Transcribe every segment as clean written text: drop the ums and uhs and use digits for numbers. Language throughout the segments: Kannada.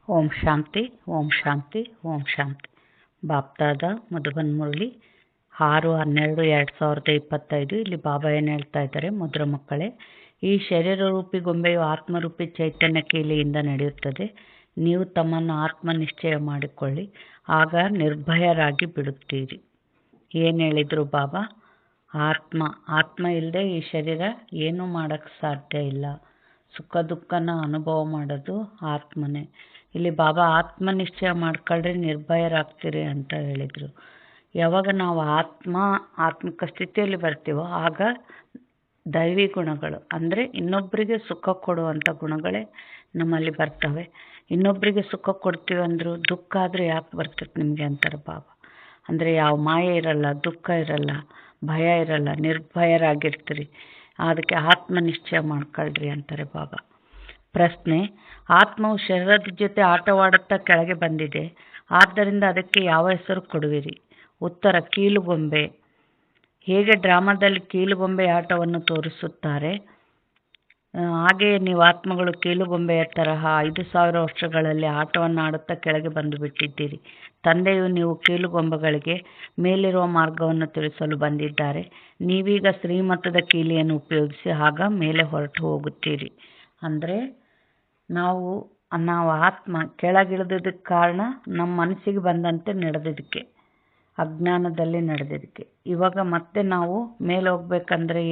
ಓಂ ಶಾಂತಿ ಓಂ ಶಾಂತಿ ಓಂ ಶಾಂತಿ. ಬಾಪ್ದಾದ ಮಧುಬನ್ ಮುರಳಿ 6/12/2025. ಇಲ್ಲಿ ಬಾಬಾ ಏನು ಹೇಳ್ತಾ ಇದ್ದಾರೆ, ಮಧುರ ಮಕ್ಕಳೇ, ಈ ಶರೀರ ರೂಪಿ ಗೊಂಬೆಯು ಆತ್ಮರೂಪಿ ಚೈತನ್ಯ ಕೀಲಿಯಿಂದ ನಡೆಯುತ್ತದೆ. ನೀವು ತಮ್ಮನ್ನು ಆತ್ಮ ನಿಶ್ಚಯ ಮಾಡಿಕೊಳ್ಳಿ, ಆಗ ನಿರ್ಭಯರಾಗಿ ಬಿಡುತ್ತೀರಿ. ಏನು ಹೇಳಿದರು ಬಾಬಾ? ಆತ್ಮ ಇಲ್ಲದೆ ಈ ಶರೀರ ಏನೂ ಮಾಡೋಕ್ಕೆ ಸಾಧ್ಯ ಇಲ್ಲ. ಸುಖ ದುಃಖನ ಅನುಭವ ಮಾಡೋದು ಆತ್ಮನೇ. ಇಲ್ಲಿ ಬಾಬಾ ಆತ್ಮ ನಿಶ್ಚಯ ಮಾಡ್ಕೊಳ್ರಿ, ನಿರ್ಭಯರಾಗ್ತೀರಿ ಅಂತ ಹೇಳಿದರು. ಯಾವಾಗ ನಾವು ಆತ್ಮಿಕ ಸ್ಥಿತಿಯಲ್ಲಿ ಬರ್ತೀವೋ ಆಗ ದೈವಿ ಗುಣಗಳು ಅಂದರೆ ಇನ್ನೊಬ್ಬರಿಗೆ ಸುಖ ಕೊಡುವಂಥ ಗುಣಗಳೇ ನಮ್ಮಲ್ಲಿ ಬರ್ತವೆ. ಇನ್ನೊಬ್ಬರಿಗೆ ಸುಖ ಕೊಡ್ತೀವಿ ಅಂದರು ದುಃಖ ಆದರೆ ಯಾಕೆ ಬರ್ತದೆ ನಿಮಗೆ ಅಂತಾರೆ ಬಾಬಾ. ಅಂದರೆ ಯಾವ ಮಾಯೆ ಇರಲ್ಲ, ದುಃಖ ಇರಲ್ಲ, ಭಯ ಇರಲ್ಲ, ನಿರ್ಭಯರಾಗಿರ್ತೀರಿ. ಅದಕ್ಕೆ ಆತ್ಮ ನಿಶ್ಚಯ ಮಾಡ್ಕೊಳ್ರಿ ಅಂತಾರೆ ಬಾಬಾ. ಪ್ರಶ್ನೆ: ಆತ್ಮವು ಶರೀರದ ಜೊತೆ ಆಟವಾಡುತ್ತಾ ಕೆಳಗೆ ಬಂದಿದೆ, ಆದ್ದರಿಂದ ಅದಕ್ಕೆ ಯಾವ ಹೆಸರು ಕೊಡುವಿರಿ? ಉತ್ತರ: ಕೀಲುಗೊಂಬೆ. ಹೇಗೆ ಡ್ರಾಮಾದಲ್ಲಿ ಕೀಲುಗೊಂಬೆ ಆಟವನ್ನು ತೋರಿಸುತ್ತಾರೆ, ಹಾಗೆಯೇ ನೀವು ಆತ್ಮಗಳು ಕೀಲುಗೊಂಬೆಯ ತರಹ 5000 ವರ್ಷಗಳಲ್ಲಿ ಆಟವನ್ನು ಆಡುತ್ತಾ ಕೆಳಗೆ ಬಂದು ಬಿಟ್ಟಿದ್ದೀರಿ. ತಂದೆಯು ನೀವು ಕೀಲುಗೊಂಬೆಗಳಿಗೆ ಮೇಲಿರುವ ಮಾರ್ಗವನ್ನು ತಿಳಿಸಲು ಬಂದಿದ್ದಾರೆ. ನೀವೀಗ ಶ್ರೀಮತದ ಕೀಲಿಯನ್ನು ಉಪಯೋಗಿಸಿ ಆಗ ಮೇಲೆ ಹೊರಟು ಹೋಗುತ್ತೀರಿ. ಅಂದರೆ ನಾವು ಆತ್ಮ ಕೆಳಗಿಳಿದಕ್ಕೆ ಕಾರಣ ನಮ್ಮ ಮನಸ್ಸಿಗೆ ಬಂದಂತೆ ನಡೆದಿದ್ದಕ್ಕೆ, ಅಜ್ಞಾನದಲ್ಲಿ ನಡೆದಿದ್ದಕ್ಕೆ. ಇವಾಗ ಮತ್ತೆ ನಾವು ಮೇಲೆ ಹೋಗ್ಬೇಕಂದ್ರೆ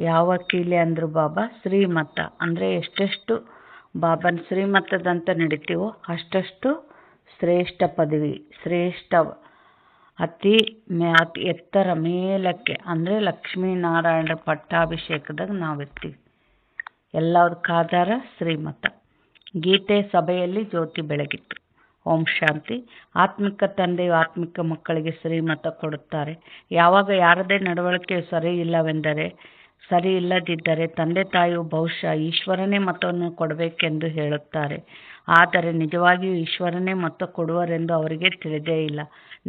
ಯಾವ ಕೀಲೆ ಅಂದರು ಬಾಬಾ? ಶ್ರೀಮತ. ಅಂದರೆ ಎಷ್ಟೆಷ್ಟು ಬಾಬನ ಶ್ರೀಮತದಂತೆ ನಡೀತೀವೋ ಅಷ್ಟಷ್ಟು ಶ್ರೇಷ್ಠ ಪದವಿ, ಶ್ರೇಷ್ಠ ಅತಿ ಎತ್ತರ ಮೇಲಕ್ಕೆ, ಅಂದರೆ ಲಕ್ಷ್ಮೀನಾರಾಯಣರ ಪಟ್ಟಾಭಿಷೇಕದಾಗ ನಾವಿರ್ತೀವಿ. ಎಲ್ಲದಕ್ಕಾಧಾರ ಶ್ರೀಮತ. ಗೀತೆ ಸಭೆಯಲ್ಲಿ ಜ್ಯೋತಿ ಬೆಳಗಿತ್ತು. ಓಂ ಶಾಂತಿ. ಆತ್ಮಿಕ ತಂದೆಯು ಆತ್ಮಿಕ ಮಕ್ಕಳಿಗೆ ಶ್ರೀಮತ ಕೊಡುತ್ತಾರೆ. ಯಾವಾಗ ಯಾರದೇ ನಡವಳಿಕೆ ಸರಿ ಇಲ್ಲದಿದ್ದರೆ ತಂದೆ ತಾಯಿಯು ಬಹುಶಃ ಈಶ್ವರನೇ ಮತವನ್ನು ಕೊಡಬೇಕೆಂದು ಹೇಳುತ್ತಾರೆ. ಆದರೆ ನಿಜವಾಗಿಯೂ ಈಶ್ವರನೇ ಮತ ಕೊಡುವರೆಂದು ಅವರಿಗೆ ತಿಳಿದೇ ಇಲ್ಲ.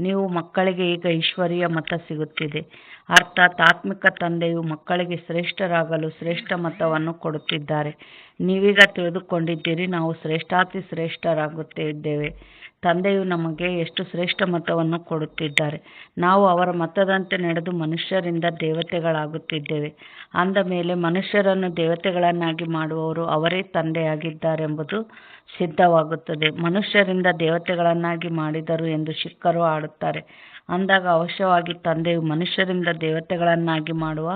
ನೀವು ಮಕ್ಕಳಿಗೆ ಈಗ ಈಶ್ವರೀಯ ಮತ ಸಿಗುತ್ತಿದೆ. ಅರ್ಥಾತ್ ಆತ್ಮಿಕ ತಂದೆಯು ಮಕ್ಕಳಿಗೆ ಶ್ರೇಷ್ಠರಾಗಲು ಶ್ರೇಷ್ಠ ಮತವನ್ನು ಕೊಡುತ್ತಿದ್ದಾರೆ. ನೀವೀಗ ತಿಳಿದುಕೊಂಡಿದ್ದೀರಿ, ನಾವು ಶ್ರೇಷ್ಠಾತಿ ಶ್ರೇಷ್ಠರಾಗುತ್ತಿದ್ದೇವೆ. ತಂದೆಯು ನಮಗೆ ಎಷ್ಟು ಶ್ರೇಷ್ಠ ಮತವನ್ನು ಕೊಡುತ್ತಿದ್ದಾರೆ. ನಾವು ಅವರ ಮತದಂತೆ ನಡೆದು ಮನುಷ್ಯರಿಂದ ದೇವತೆಗಳಾಗುತ್ತಿದ್ದೇವೆ. ಅಂದ ಮೇಲೆ ಮನುಷ್ಯರನ್ನು ದೇವತೆಗಳನ್ನಾಗಿ ಮಾಡುವವರು ಅವರೇ ತಂದೆಯಾಗಿದ್ದಾರೆಂಬುದು ಸಿದ್ಧವಾಗುತ್ತದೆ. ಮನುಷ್ಯರಿಂದ ದೇವತೆಗಳನ್ನಾಗಿ ಮಾಡಿದರು ಎಂದು ಶಿಕ್ಕರು ಆಡುತ್ತಾರೆ. ಅಂದಾಗ ಅವಶ್ಯವಾಗಿ ತಂದೆಯು ಮನುಷ್ಯರಿಂದ ದೇವತೆಗಳನ್ನಾಗಿ ಮಾಡುವ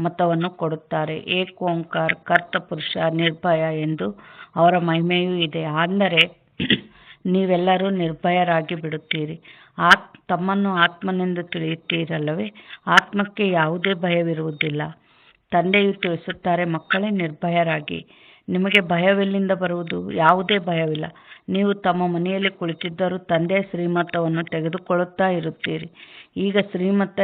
ಮತವನ್ನು ಕೊಡುತ್ತಾರೆ. ಏಕ್ ಓಂಕಾರ, ಕರ್ತ ಪುರುಷ, ನಿರ್ಭಯ ಎಂದು ಅವರ ಮಹಿಮೆಯೂ ಇದೆ. ಅಂದರೆ ನೀವೆಲ್ಲರೂ ನಿರ್ಭಯರಾಗಿ ಬಿಡುತ್ತೀರಿ. ತಮ್ಮನ್ನು ಆತ್ಮನೆಂದು ತಿಳಿಯುತ್ತೀರಲ್ಲವೇ? ಆತ್ಮಕ್ಕೆ ಯಾವುದೇ ಭಯವಿರುವುದಿಲ್ಲ. ತಂದೆಯು ತಿಳಿಸುತ್ತಾರೆ, ಮಕ್ಕಳೇ ನಿರ್ಭಯರಾಗಿ. ನಿಮಗೆ ಭಯವೆಲ್ಲಿಂದ ಬರುವುದು? ಯಾವುದೇ ಭಯವಿಲ್ಲ. ನೀವು ತಮ್ಮ ಮನೆಯಲ್ಲಿ ಕುಳಿತಿದ್ದರೂ ತಂದೆಯ ಶ್ರೀಮತವನ್ನು ತೆಗೆದುಕೊಳ್ಳುತ್ತಾ ಇರುತ್ತೀರಿ. ಈಗ ಶ್ರೀಮತ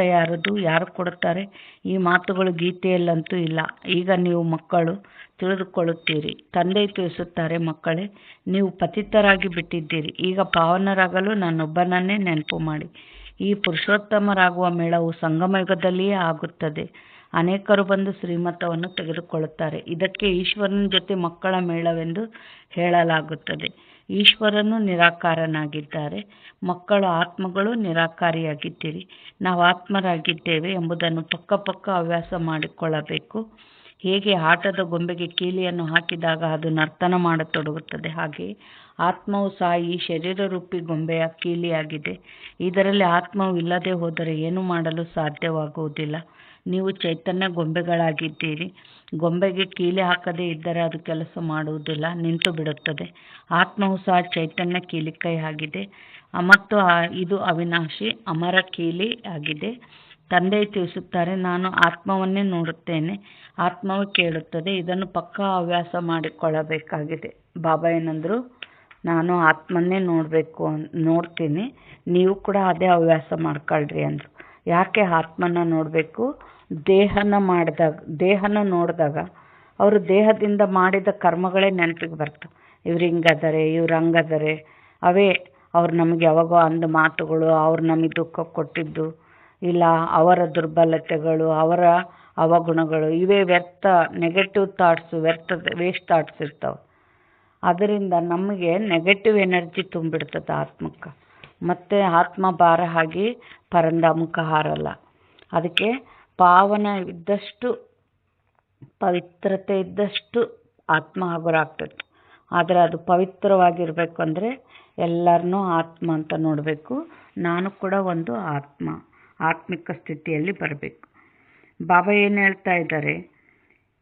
ಯಾರು ಕೊಡುತ್ತಾರೆ? ಈ ಮಾತುಗಳು ಗೀತೆಯಲ್ಲಂತೂ ಇಲ್ಲ. ಈಗ ನೀವು ಮಕ್ಕಳು ತಿಳಿದುಕೊಳ್ಳುತ್ತೀರಿ. ತಂದೆ ತಿಳಿಸುತ್ತಾರೆ, ಮಕ್ಕಳೇ, ನೀವು ಪತಿತರಾಗಿ ಬಿಟ್ಟಿದ್ದೀರಿ. ಈಗ ಪಾವನರಾಗಲು ನನ್ನೊಬ್ಬನನ್ನೇ ನೆನಪು ಮಾಡಿ. ಈ ಪುರುಷೋತ್ತಮರಾಗುವ ಮೇಳವು ಸಂಗಮಯುಗದಲ್ಲಿಯೇ ಆಗುತ್ತದೆ. ಅನೇಕರು ಬಂದು ಶ್ರೀಮತವನ್ನು ತೆಗೆದುಕೊಳ್ಳುತ್ತಾರೆ. ಇದಕ್ಕೆ ಈಶ್ವರನ ಜೊತೆ ಮಕ್ಕಳ ಮೇಳವೆಂದು ಹೇಳಲಾಗುತ್ತದೆ. ಈಶ್ವರನು ನಿರಾಕಾರನಾಗಿದ್ದಾರೆ, ಮಕ್ಕಳು ಆತ್ಮಗಳು ನಿರಾಕಾರಿಯಾಗಿದ್ದೀರಿ. ನಾವು ಆತ್ಮರಾಗಿದ್ದೇವೆ ಎಂಬುದನ್ನು ಪಕ್ಕ ಹವ್ಯಾಸ ಮಾಡಿಕೊಳ್ಳಬೇಕು. ಹೇಗೆ ಆಟದ ಗೊಂಬೆಗೆ ಕೀಲಿಯನ್ನು ಹಾಕಿದಾಗ ಅದು ನರ್ತನ ಮಾಡತೊಡಗುತ್ತದೆ, ಹಾಗೆಯೇ ಆತ್ಮವು ಸಹ ಈ ಶರೀರ ರೂಪಿ ಗೊಂಬೆಯ ಕೀಲಿಯಾಗಿದೆ. ಇದರಲ್ಲಿ ಆತ್ಮವು ಇಲ್ಲದೆ ಹೋದರೆ ಏನು ಮಾಡಲು ಸಾಧ್ಯವಾಗುವುದಿಲ್ಲ. ನೀವು ಚೈತನ್ಯ ಗೊಂಬೆಗಳಾಗಿದ್ದೀರಿ. ಗೊಂಬೆಗೆ ಕೀಲಿ ಹಾಕದೇ ಇದ್ದರೆ ಅದು ಕೆಲಸ ಮಾಡುವುದಿಲ್ಲ, ನಿಂತು ಬಿಡುತ್ತದೆ. ಆತ್ಮವು ಸಹ ಚೈತನ್ಯ ಕೀಲಿಕೈ ಆಗಿದೆ ಮತ್ತು ಇದು ಅವಿನಾಶಿ ಅಮರ ಕೀಲಿ ಆಗಿದೆ. ತಂದೆ ತಿಳಿಸುತ್ತಾರೆ, ನಾನು ಆತ್ಮವನ್ನೇ ನೋಡುತ್ತೇನೆ, ಆತ್ಮವು ಕೇಳುತ್ತದೆ. ಇದನ್ನು ಪಕ್ಕಾ ಹವ್ಯಾಸ ಮಾಡಿಕೊಳ್ಳಬೇಕಾಗಿದೆ. ಬಾಬಾ ಏನಂದರು? ನಾನು ಆತ್ಮನ್ನೇ ನೋಡ್ತೀನಿ, ನೀವು ಕೂಡ ಅದೇ ಹವ್ಯಾಸ ಮಾಡ್ಕೊಳ್ರಿ ಅಂದರು. ಯಾಕೆ ಆತ್ಮನ ನೋಡಬೇಕು? ದೇಹನ ನೋಡಿದಾಗ ಅವರು ದೇಹದಿಂದ ಮಾಡಿದ ಕರ್ಮಗಳೇ ನೆನಪಿಗೆ ಬರ್ತವೆ. ಇವ್ರು ಹಿಂಗದರೆ, ಇವ್ರು ಹಂಗದರೆ, ಅವೇ ಅವ್ರು ನಮಗೆ ಯಾವಾಗೋ ಅಂದ ಮಾತುಗಳು, ಅವ್ರು ನಮಗೆ ದುಃಖ ಕೊಟ್ಟಿದ್ದು, ಇಲ್ಲ ಅವರ ದುರ್ಬಲತೆಗಳು, ಅವರ ಅವಗುಣಗಳು, ಇವೇ ವ್ಯರ್ಥ ನೆಗೆಟಿವ್ ಥಾಟ್ಸು, ವೇಸ್ಟ್ ಥಾಟ್ಸ್ ಇರ್ತವೆ. ಅದರಿಂದ ನಮಗೆ ನೆಗೆಟಿವ್ ಎನರ್ಜಿ ತುಂಬಿಡ್ತದೆ ಆತ್ಮಕ್ಕೆ, ಮತ್ತು ಆತ್ಮ ಭಾರ ಆಗಿ ಪರಂಧಾಮಕ್ಕೆ ಹಾರಲ್ಲ. ಅದಕ್ಕೆ ಪಾವನ ಇದ್ದಷ್ಟು, ಪವಿತ್ರತೆ ಇದ್ದಷ್ಟು ಆತ್ಮ ಹಗುರಾಗ್ತದೆ. ಆದರೆ ಅದು ಪವಿತ್ರವಾಗಿರಬೇಕು ಅಂದರೆ ಎಲ್ಲರನ್ನೂ ಆತ್ಮ ಅಂತ ನೋಡಬೇಕು. ನಾನು ಕೂಡ ಒಂದು ಆತ್ಮಿಕ ಸ್ಥಿತಿಯಲ್ಲಿ ಬರಬೇಕು. ಬಾಬಾ ಏನು ಹೇಳ್ತಾ ಇದ್ದಾರೆ,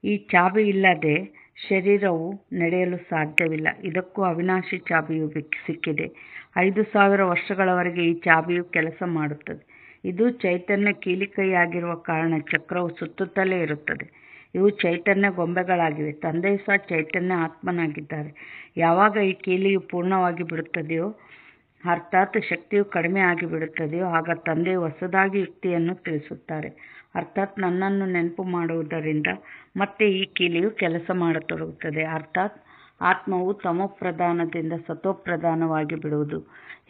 ಈ ಚಾಬಿ ಇಲ್ಲದೆ ಶರೀರವು ನಡೆಯಲು ಸಾಧ್ಯವಿಲ್ಲ. ಇದಕ್ಕೂ ಅವಿನಾಶಿ ಚಾಬಿಯು ಸಿಕ್ಕಿದೆ. 5000 ವರ್ಷಗಳವರೆಗೆ ಈ ಚಾಬಿಯು ಕೆಲಸ ಮಾಡುತ್ತದೆ. ಇದು ಚೈತನ್ಯ ಕೀಲಿಕೈಯಾಗಿರುವ ಕಾರಣ ಚಕ್ರವು ಸುತ್ತುತ್ತಲೇ ಇರುತ್ತದೆ. ಇವು ಚೈತನ್ಯ ಗೊಂಬೆಗಳಾಗಿವೆ. ತಂದೆಯು ಸಹ ಚೈತನ್ಯ ಆತ್ಮನಾಗಿದ್ದಾರೆ. ಯಾವಾಗ ಈ ಕೀಲಿಯು ಪೂರ್ಣವಾಗಿ ಬಿಡುತ್ತದೆಯೋ, ಅರ್ಥಾತ್ ಶಕ್ತಿಯು ಕಡಿಮೆ ಆಗಿಬಿಡುತ್ತದೆಯೋ, ಆಗ ತಂದೆಯು ಹೊಸದಾಗಿ ಯುಕ್ತಿಯನ್ನು ತಿಳಿಸುತ್ತಾರೆ. ಅರ್ಥಾತ್ ನನ್ನನ್ನು ನೆನಪು ಮಾಡುವುದರಿಂದ ಮತ್ತೆ ಈ ಕೀಲಿಯು ಕೆಲಸ ಮಾಡತೊಡಗುತ್ತದೆ. ಅರ್ಥಾತ್ ಆತ್ಮವು ತಮೋಪ್ರಧಾನದಿಂದ ಸತೋಪ್ರಧಾನವಾಗಿ ಬಿಡುವುದು.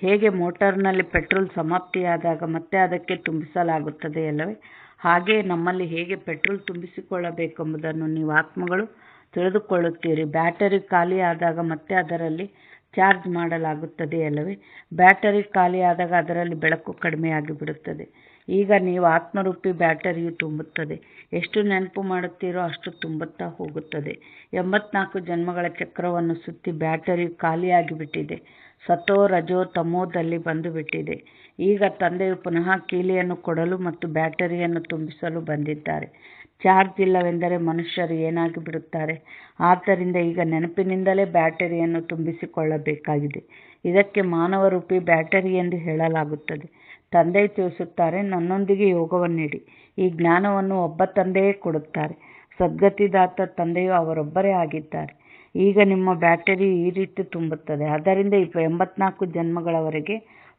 ಹೇಗೆ ಮೋಟಾರ್ನಲ್ಲಿ ಪೆಟ್ರೋಲ್ ಸಮಾಪ್ತಿಯಾದಾಗ ಮತ್ತೆ ಅದಕ್ಕೆ ತುಂಬಿಸಲಾಗುತ್ತದೆ ಅಲ್ಲವೇ, ಹಾಗೆಯೇ ನಮ್ಮಲ್ಲಿ ಹೇಗೆ ಪೆಟ್ರೋಲ್ ತುಂಬಿಸಿಕೊಳ್ಳಬೇಕೆಂಬುದನ್ನು ನೀವು ಆತ್ಮಗಳು ತಿಳಿದುಕೊಳ್ಳುತ್ತೀರಿ. ಬ್ಯಾಟರಿ ಖಾಲಿಯಾದಾಗ ಮತ್ತೆ ಅದರಲ್ಲಿ ಚಾರ್ಜ್ ಮಾಡಲಾಗುತ್ತದೆ ಅಲ್ಲವೇ. ಬ್ಯಾಟರಿ ಖಾಲಿಯಾದಾಗ ಅದರಲ್ಲಿ ಬೆಳಕು ಕಡಿಮೆಯಾಗಿ ಬಿಡುತ್ತದೆ. ಈಗ ನೀವು ಆತ್ಮರೂಪಿ ಬ್ಯಾಟರಿಯು ತುಂಬುತ್ತದೆ. ಎಷ್ಟು ನೆನಪು ಮಾಡುತ್ತೀರೋ ಅಷ್ಟು ತುಂಬುತ್ತಾ ಹೋಗುತ್ತದೆ. 84 ಜನ್ಮಗಳ ಚಕ್ರವನ್ನು ಸುತ್ತಿ ಬ್ಯಾಟರಿಯು ಖಾಲಿಯಾಗಿ ಬಿಟ್ಟಿದೆ. ಸತೋ ರಜೋ ತಮೋದಲ್ಲಿ ಬಂದು ಬಿಟ್ಟಿದೆ. ಈಗ ತಂದೆಯು ಪುನಃ ಕೀಲಿಯನ್ನು ಕೊಡಲು ಮತ್ತು ಬ್ಯಾಟರಿಯನ್ನು ತುಂಬಿಸಲು ಬಂದಿದ್ದಾರೆ. ಚಾರ್ಜ್ ಇಲ್ಲವೆಂದರೆ ಮನುಷ್ಯರು ಏನಾಗಿ ಬಿಡುತ್ತಾರೆ. ಆದ್ದರಿಂದ ಈಗ ನೆನಪಿನಿಂದಲೇ ಬ್ಯಾಟರಿಯನ್ನು ತುಂಬಿಸಿಕೊಳ್ಳಬೇಕಾಗಿದೆ. ಇದಕ್ಕೆ ಮಾನವರೂಪಿ ಬ್ಯಾಟರಿ ಎಂದು ಹೇಳಲಾಗುತ್ತದೆ. ತಂದೆಯು ತಿಳಿಸುತ್ತಾರೆ, ನನ್ನೊಂದಿಗೆ ಯೋಗವನ್ನಿಡಿ. ಈ ಜ್ಞಾನವನ್ನು ಒಬ್ಬ ತಂದೆಯೇ ಕೊಡುತ್ತಾರೆ. ಸದ್ಗತಿದಾತ ತಂದೆಯು ಅವರೊಬ್ಬರೇ ಆಗಿದ್ದಾರೆ. ಈಗ ನಿಮ್ಮ ಬ್ಯಾಟರಿ ಈ ರೀತಿ ತುಂಬುತ್ತದೆ. ಆದ್ದರಿಂದ 84 ಜನ್ಮಗಳವರೆಗೆ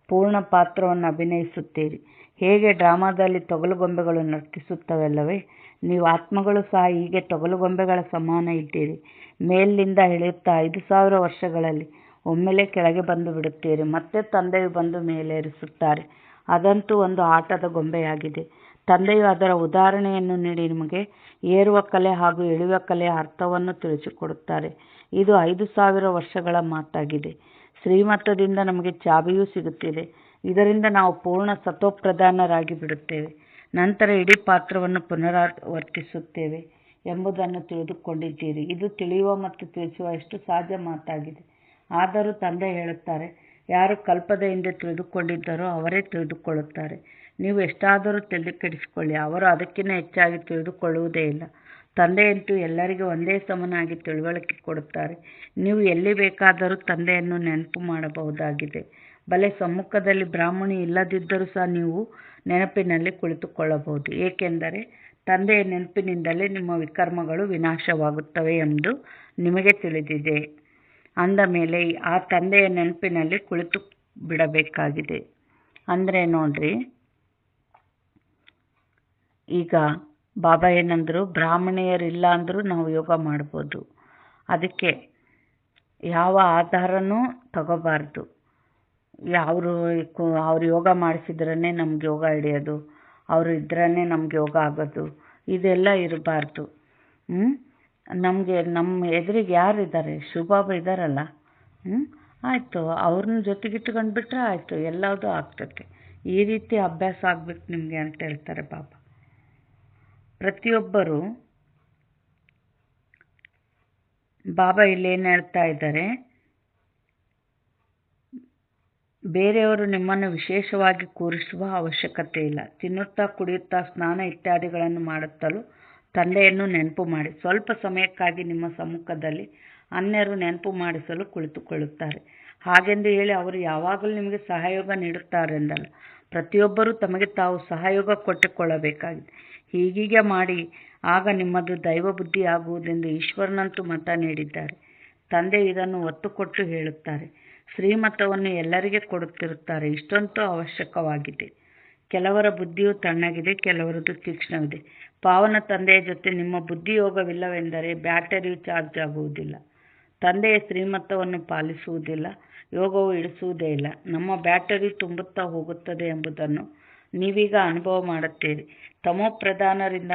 ಪೂರ್ಣ ಪಾತ್ರವನ್ನು ಅಭಿನಯಿಸುತ್ತೀರಿ. ಹೇಗೆ ಡ್ರಾಮಾದಲ್ಲಿ ತೊಗಲುಗೊಂಬೆಗಳು ನರ್ತಿಸುತ್ತವೆಲ್ಲವೇ, ನೀವು ಆತ್ಮಗಳು ಸಹ ಹೀಗೆ ತೊಗಲುಗೊಂಬೆಗಳ ಸಮಾನ ಇದ್ದೀರಿ. ಮೇಲಿನಿಂದ ಇಳಿಯುತ್ತಾ 5000 ವರ್ಷಗಳಲ್ಲಿ ಒಮ್ಮೆಲೆ ಕೆಳಗೆ ಬಂದು ಬಿಡುತ್ತೀರಿ. ಮತ್ತೆ ತಂದೆಯು ಬಂದು ಮೇಲೇರಿಸುತ್ತಾರೆ. ಅದಂತೂ ಒಂದು ಆಟದ ಗೊಂಬೆಯಾಗಿದೆ. ತಂದೆಯು ಅದರ ಉದಾಹರಣೆಯನ್ನು ನೀಡಿ ನಿಮಗೆ ಏರುವ ಕಲೆ ಹಾಗೂ ಇಳಿಯುವ ಕಲೆಯ ಅರ್ಥವನ್ನು ತಿಳಿಸಿಕೊಡುತ್ತಾರೆ. ಇದು 5000 ವರ್ಷಗಳ ಮಾತಾಗಿದೆ. ಶ್ರೀಮತದಿಂದ ನಮಗೆ ಚಾಬಿಯೂ ಸಿಗುತ್ತಿದೆ. ಇದರಿಂದ ನಾವು ಪೂರ್ಣ ಸತೋಪ್ರಧಾನರಾಗಿ ಬಿಡುತ್ತೇವೆ. ನಂತರ ಇಡೀ ಪಾತ್ರವನ್ನು ಪುನರಾವರ್ತಿಸುತ್ತೇವೆ ಎಂಬುದನ್ನು ತಿಳಿದುಕೊಂಡಿದ್ದೀರಿ. ಇದು ತಿಳಿಯುವ ಮತ್ತು ತಿಳಿಸುವ ಎಷ್ಟು ಸಹಜ ಮಾತಾಗಿದೆ. ಆದರೂ ತಂದೆ ಹೇಳುತ್ತಾರೆ, ಯಾರು ಕಲ್ಪದ ಹಿಂದೆ ತಿಳಿದುಕೊಂಡಿದ್ದಾರೋ ಅವರೇ ತಿಳಿದುಕೊಳ್ಳುತ್ತಾರೆ. ನೀವು ಎಷ್ಟಾದರೂ ತಲೆಕೆಡಿಸಿಕೊಳ್ಳಿ, ಅವರು ಅದಕ್ಕಿಂತ ಹೆಚ್ಚಾಗಿ ತಿಳಿದುಕೊಳ್ಳುವುದೇ ಇಲ್ಲ. ತಂದೆಯಂತೂ ಎಲ್ಲರಿಗೂ ಒಂದೇ ಸಮನಾಗಿ ತಿಳುವಳಿಕೆ ಕೊಡುತ್ತಾರೆ. ನೀವು ಎಲ್ಲಿ ಬೇಕಾದರೂ ತಂದೆಯನ್ನು ನೆನಪು ಮಾಡಬಹುದಾಗಿದೆ. ಬಲೆ ಸಮ್ಮುಖದಲ್ಲಿ ಬ್ರಾಹ್ಮಣಿ ಇಲ್ಲದಿದ್ದರೂ ಸಹ ನೀವು ನೆನಪಿನಲ್ಲಿ ಕುಳಿತುಕೊಳ್ಳಬಹುದು. ಏಕೆಂದರೆ ತಂದೆಯ ನೆನಪಿನಿಂದಲೇ ನಿಮ್ಮ ವಿಕರ್ಮಗಳು ವಿನಾಶವಾಗುತ್ತವೆ ಎಂದು ನಿಮಗೆ ತಿಳಿದಿದೆ. ಅಂದ ಮೇಲೆ ಆ ತಂದೆಯ ನೆನಪಿನಲ್ಲಿ ಕುಳಿತು ಬಿಡಬೇಕಾಗಿದೆ. ಅಂದರೆ ನೋಡ್ರಿ, ಈಗ ಬಾಬಾ ಏನಂದ್ರು, ಬ್ರಾಹ್ಮಣಿಯರಿಲ್ಲ ಅಂದರೂ ನಾವು ಯೋಗ ಮಾಡ್ಬೋದು. ಅದಕ್ಕೆ ಯಾವ ಆಧಾರನೂ ತಗೋಬಾರ್ದು. ಅವ್ರು ಯೋಗ ಮಾಡಿಸಿದ್ರೇ ನಮ್ಗೆ ಯೋಗ ಹಿಡಿಯೋದು, ಅವರು ಇದ್ರೇ ನಮ್ಗೆ ಯೋಗ ಆಗೋದು, ಇದೆಲ್ಲ ಇರಬಾರ್ದು. ನಮ್ಮ ಎದುರಿಗೆ ಯಾರಿದ್ದಾರೆ, ಶಿವಬಾಬಾ ಇದ್ದಾರಲ್ಲ, ಆಯಿತು, ಅವ್ರನ್ನ ಜೊತೆಗಿಟ್ಕೊಂಡ್ಬಿಟ್ರೆ ಆಯಿತು, ಎಲ್ಲದೂ ಆಗ್ತದೆ. ಈ ರೀತಿ ಅಭ್ಯಾಸ ಆಗ್ಬೇಕು ನಿಮಗೆ ಅಂತ ಹೇಳ್ತಾರೆ ಬಾಬಾ. ಪ್ರತಿಯೊಬ್ಬರು ಬಾಬಾ ಇಲ್ಲೇನು ಹೇಳ್ತಾ ಇದ್ದಾರೆ, ಬೇರೆಯವರು ನಿಮ್ಮನ್ನು ವಿಶೇಷವಾಗಿ ಕೂರಿಸುವ ಅವಶ್ಯಕತೆ ಇಲ್ಲ. ತಿನ್ನುತ್ತಾ ಕುಡಿಯುತ್ತಾ ಸ್ನಾನ ಇತ್ಯಾದಿಗಳನ್ನು ಮಾಡುತ್ತಲೂ ತಂದೆಯನ್ನು ನೆನಪು ಮಾಡಿ. ಸ್ವಲ್ಪ ಸಮಯಕ್ಕಾಗಿ ನಿಮ್ಮ ಸಮ್ಮುಖದಲ್ಲಿ ಅನ್ಯರು ನೆನಪು ಮಾಡಿಸಲು ಕುಳಿತುಕೊಳ್ಳುತ್ತಾರೆ. ಹಾಗೆಂದು ಹೇಳಿ ಅವರು ಯಾವಾಗಲೂ ನಿಮಗೆ ಸಹಯೋಗ ನೀಡುತ್ತಾರೆಂದಲ್ಲ. ಪ್ರತಿಯೊಬ್ಬರೂ ತಮಗೆ ತಾವು ಸಹಯೋಗ ಕೊಟ್ಟುಕೊಳ್ಳಬೇಕಾಗಿದೆ. ಹೀಗೀಗೆ ಮಾಡಿ, ಆಗ ನಿಮ್ಮದು ದೈವ ಬುದ್ಧಿ ಆಗುವುದೆಂದು ಈಶ್ವರನಂತೂ ಮತ ನೀಡಿದ್ದಾರೆ. ತಂದೆ ಇದನ್ನು ಒತ್ತು ಕೊಟ್ಟು ಹೇಳುತ್ತಾರೆ. ಶ್ರೀಮತವನ್ನು ಎಲ್ಲರಿಗೆ ಕೊಡುತ್ತಿರುತ್ತಾರೆ. ಇಷ್ಟಂತೂ ಅವಶ್ಯಕವಾಗಿದೆ. ಕೆಲವರ ಬುದ್ಧಿಯು ತಣ್ಣಗಿದೆ, ಕೆಲವರದು ತೀಕ್ಷ್ಣವಿದೆ. ಪಾವನ ತಂದೆಯ ಜೊತೆ ನಿಮ್ಮ ಬುದ್ಧಿಯೋಗವಿಲ್ಲವೆಂದರೆ ಬ್ಯಾಟರಿಯು ಚಾರ್ಜ್ ಆಗುವುದಿಲ್ಲ. ತಂದೆಯ ಶ್ರೀಮತವನ್ನು ಪಾಲಿಸುವುದಿಲ್ಲ, ಯೋಗವು ಇಳಿಸುವುದೇ ಇಲ್ಲ. ನಮ್ಮ ಬ್ಯಾಟರಿ ತುಂಬುತ್ತಾ ಹೋಗುತ್ತದೆ ಎಂಬುದನ್ನು ನೀವೀಗ ಅನುಭವ ಮಾಡುತ್ತೀರಿ. ತಮೋಪ್ರಧಾನರಿಂದ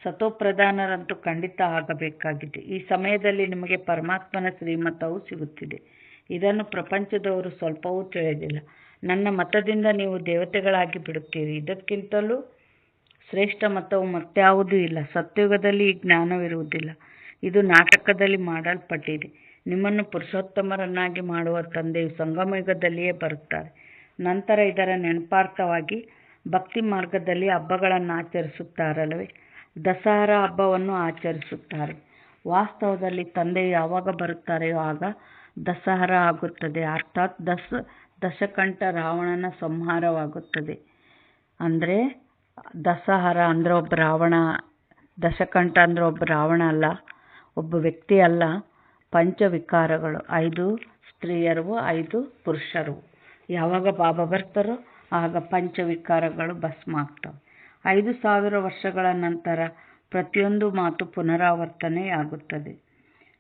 ಸತೋಪ್ರಧಾನರಂತೂ ಖಂಡಿತ ಆಗಬೇಕಾಗಿದೆ. ಈ ಸಮಯದಲ್ಲಿ ನಿಮಗೆ ಪರಮಾತ್ಮನ ಶ್ರೀಮತವು ಸಿಗುತ್ತಿದೆ. ಇದನ್ನು ಪ್ರಪಂಚದವರು ಸ್ವಲ್ಪವೂ ತಿಳಿದಿಲ್ಲ. ನನ್ನ ಮತದಿಂದ ನೀವು ದೇವತೆಗಳಾಗಿ ಬಿಡುತ್ತೀರಿ. ಇದಕ್ಕಿಂತಲೂ ಶ್ರೇಷ್ಠ ಮತವು ಮತ್ಯಾವುದೂ ಇಲ್ಲ. ಸತ್ಯುಗದಲ್ಲಿ ಈ ಜ್ಞಾನವಿರುವುದಿಲ್ಲ. ಇದು ನಾಟಕದಲ್ಲಿ ಮಾಡಲ್ಪಟ್ಟಿದೆ. ನಿಮ್ಮನ್ನು ಪುರುಷೋತ್ತಮರನ್ನಾಗಿ ಮಾಡುವ ತಂದೆಯು ಸಂಗಮಯುಗದಲ್ಲಿಯೇ ಬರುತ್ತಾರೆ. ನಂತರ ಇದರ ನೆನಪಾರ್ಥವಾಗಿ ಭಕ್ತಿ ಮಾರ್ಗದಲ್ಲಿ ಹಬ್ಬಗಳನ್ನು ಆಚರಿಸುತ್ತಾರಲ್ಲವೇ? ದಸರಾ ಹಬ್ಬವನ್ನು ಆಚರಿಸುತ್ತಾರೆ. ವಾಸ್ತವದಲ್ಲಿ ತಂದೆಯು ಯಾವಾಗ ಬರುತ್ತಾರೆಯೋ ಆಗ ದಸರಾ ಆಗುತ್ತದೆ. ಅರ್ಥಾತ್ ದಶಕಂಠ ರಾವಣನ ಸಂಹಾರವಾಗುತ್ತದೆ. ಅಂದರೆ ದಸರಾ ಅಂದರೆ ಒಬ್ಬ ರಾವಣ, ದಶಕಂಠ ಅಂದರೆ ಒಬ್ಬ ರಾವಣ ಅಲ್ಲ, ಒಬ್ಬ ವ್ಯಕ್ತಿ ಅಲ್ಲ, ಪಂಚವಿಕಾರಗಳು, 5 ಸ್ತ್ರೀಯರು 5 ಪುರುಷರು. ಯಾವಾಗ ಬಾಬಾ ಬರ್ತಾರೋ ಆಗ ಪಂಚವಿಕಾರಗಳು ಭಸ್ಮ ಆಗ್ತವೆ. 5000 ವರ್ಷಗಳ ನಂತರ ಪ್ರತಿಯೊಂದು ಮಾತು ಪುನರಾವರ್ತನೆಯಾಗುತ್ತದೆ.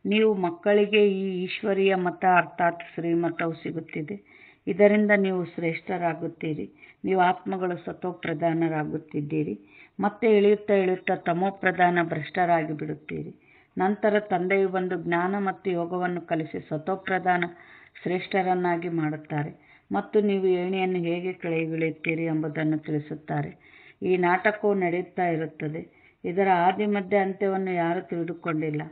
ನೀವು ಮಕ್ಕಳಿಗೆ ಈ ಈಶ್ವರೀಯ ಮತ ಅರ್ಥಾತ್ ಶ್ರೀಮತವು ಸಿಗುತ್ತಿದೆ. ಇದರಿಂದ ನೀವು ಶ್ರೇಷ್ಠರಾಗುತ್ತೀರಿ. ನೀವು ಆತ್ಮಗಳು ಸತೋಪ್ರಧಾನರಾಗುತ್ತಿದ್ದೀರಿ. ಮತ್ತೆ ಇಳಿಯುತ್ತಾ ಇಳಿಯುತ್ತಾ ತಮೋಪ್ರಧಾನ ಭ್ರಷ್ಟರಾಗಿ ಬಿಡುತ್ತೀರಿ. ನಂತರ ತಂದೆಯು ಬಂದು ಜ್ಞಾನ ಮತ್ತು ಯೋಗವನ್ನು ಕಲಿಸಿ ಸತೋಪ್ರಧಾನ ಶ್ರೇಷ್ಠರನ್ನಾಗಿ ಮಾಡುತ್ತಾರೆ ಮತ್ತು ನೀವು ಏಣಿಯನ್ನು ಹೇಗೆ ಕೆಳಗಿಳಿಯುತ್ತೀರಿ ಎಂಬುದನ್ನು ತಿಳಿಸುತ್ತಾರೆ. ಈ ನಾಟಕವು ನಡೆಯುತ್ತಾ ಇರುತ್ತದೆ. ಇದರ ಆದಿ ಮಧ್ಯ ಅಂತ್ಯವನ್ನು ಯಾರೂ ತಿಳಿದುಕೊಂಡಿಲ್ಲ.